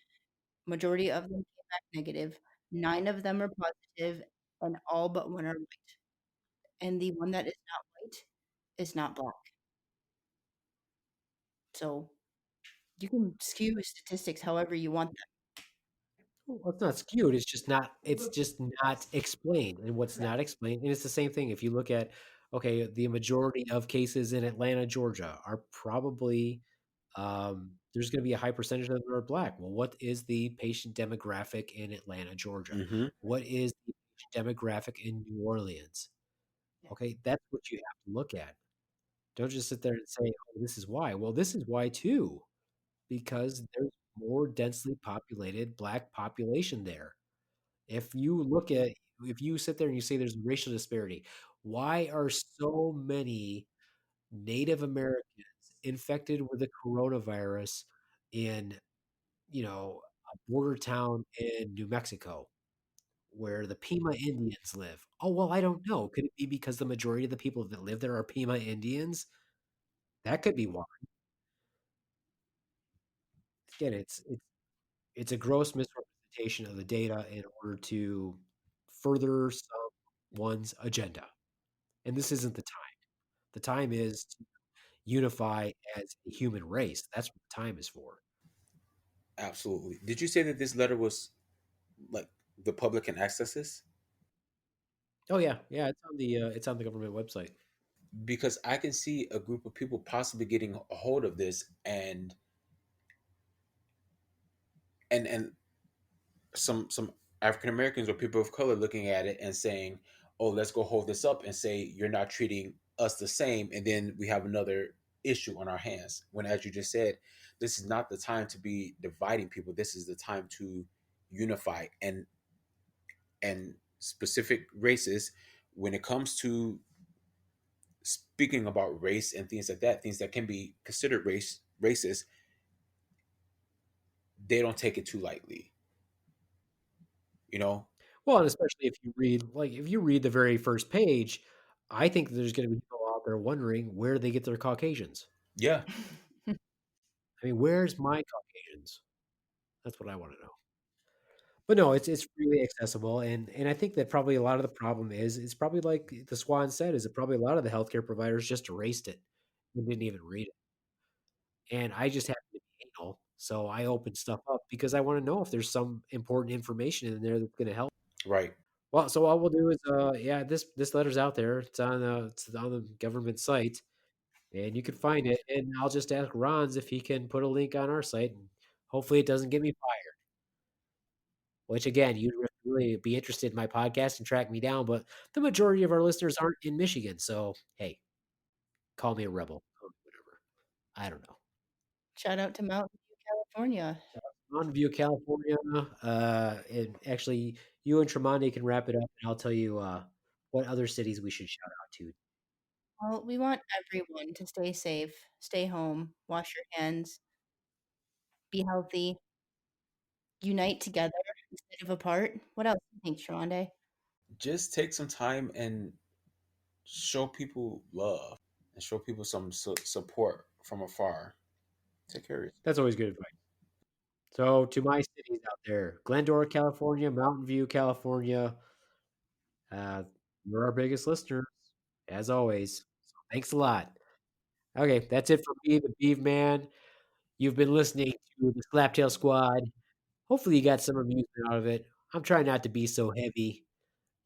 Majority of them came back negative. 9 of them are positive, and all but one are white. And the one that is not white is not black. So you can skew statistics however you want them. Well, it's not skewed. It's just not explained. And what's not explained, and it's the same thing. If you look at, okay, the majority of cases in Atlanta, Georgia are probably, there's going to be a high percentage of them are black. Well, what is the patient demographic in Atlanta, Georgia? Mm-hmm. What is the patient demographic in New Orleans? Okay, that's what you have to look at. Don't just sit there and say, oh, this is why. Well, this is why too, because there's more densely populated black population there. If you look at, if you sit there and you say there's racial disparity, why are so many Native Americans infected with the coronavirus in, a border town in New Mexico where the Pima Indians live? Oh, well, I don't know. Could it be because the majority of the people that live there are Pima Indians? That could be why. Again, it's a gross misrepresentation of the data in order to further someone's agenda. And this isn't the time. The time is to unify as a human race. That's what the time is for. Absolutely. Did you say that this letter was like the public can access this? Oh yeah, yeah. It's on the government website. Because I can see a group of people possibly getting a hold of this and some African Americans or people of color looking at it and saying, "Oh, let's go hold this up and say you're not treating us the same," and then we have another issue on our hands. When, as you just said, this is not the time to be dividing people. This is the time to unify and specific races when it comes to speaking about race and things like that, things that can be considered racist, they don't take it too lightly. You know? Well, and especially if you read the very first page, I think there's going to be people out there wondering where they get their Caucasians. Yeah. I mean, where's my Caucasians? That's what I want to know. But no, it's freely accessible, and I think that probably a lot of the problem is it's probably like the Swan said, is that probably a lot of the healthcare providers just erased it and didn't even read it. And I just happen to be anal, so I open stuff up because I want to know if there's some important information in there that's going to help. Right. Well, so what we'll do is, yeah, this letter's out there. It's on the government site, and you can find it. And I'll just ask Ron's if he can put a link on our site, and hopefully it doesn't get me fired. Which again, you'd really be interested in my podcast and track me down, but the majority of our listeners aren't in Michigan, so hey, call me a rebel, whatever. I don't know. Shout out to Mountain View, California. Mountain View, California, and actually, you and Tremonti can wrap it up, and I'll tell you what other cities we should shout out to. Well, we want everyone to stay safe, stay home, wash your hands, be healthy, unite together instead of apart. What else do you think, Sharonde? Just take some time and show people love and show people some support from afar. Take care of yourself. That's always good advice. So, to my cities out there, Glendora, California, Mountain View, California, uh, you're our biggest listeners, as always. So thanks a lot. Okay, that's it for me, the Beeve Man. You've been listening to the Slaptail Squad. Hopefully, you got some amusement out of it. I'm trying not to be so heavy.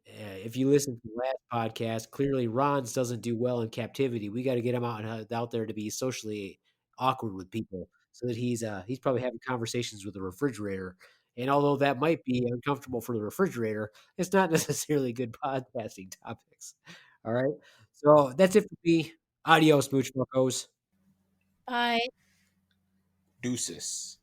If you listen to the last podcast, clearly Ron's doesn't do well in captivity. We got to get him out there to be socially awkward with people, so that he's probably having conversations with the refrigerator. And although that might be uncomfortable for the refrigerator, it's not necessarily good podcasting topics. All right, so that's it for me. Adios, Mooch Muckos. Bye. Deuces.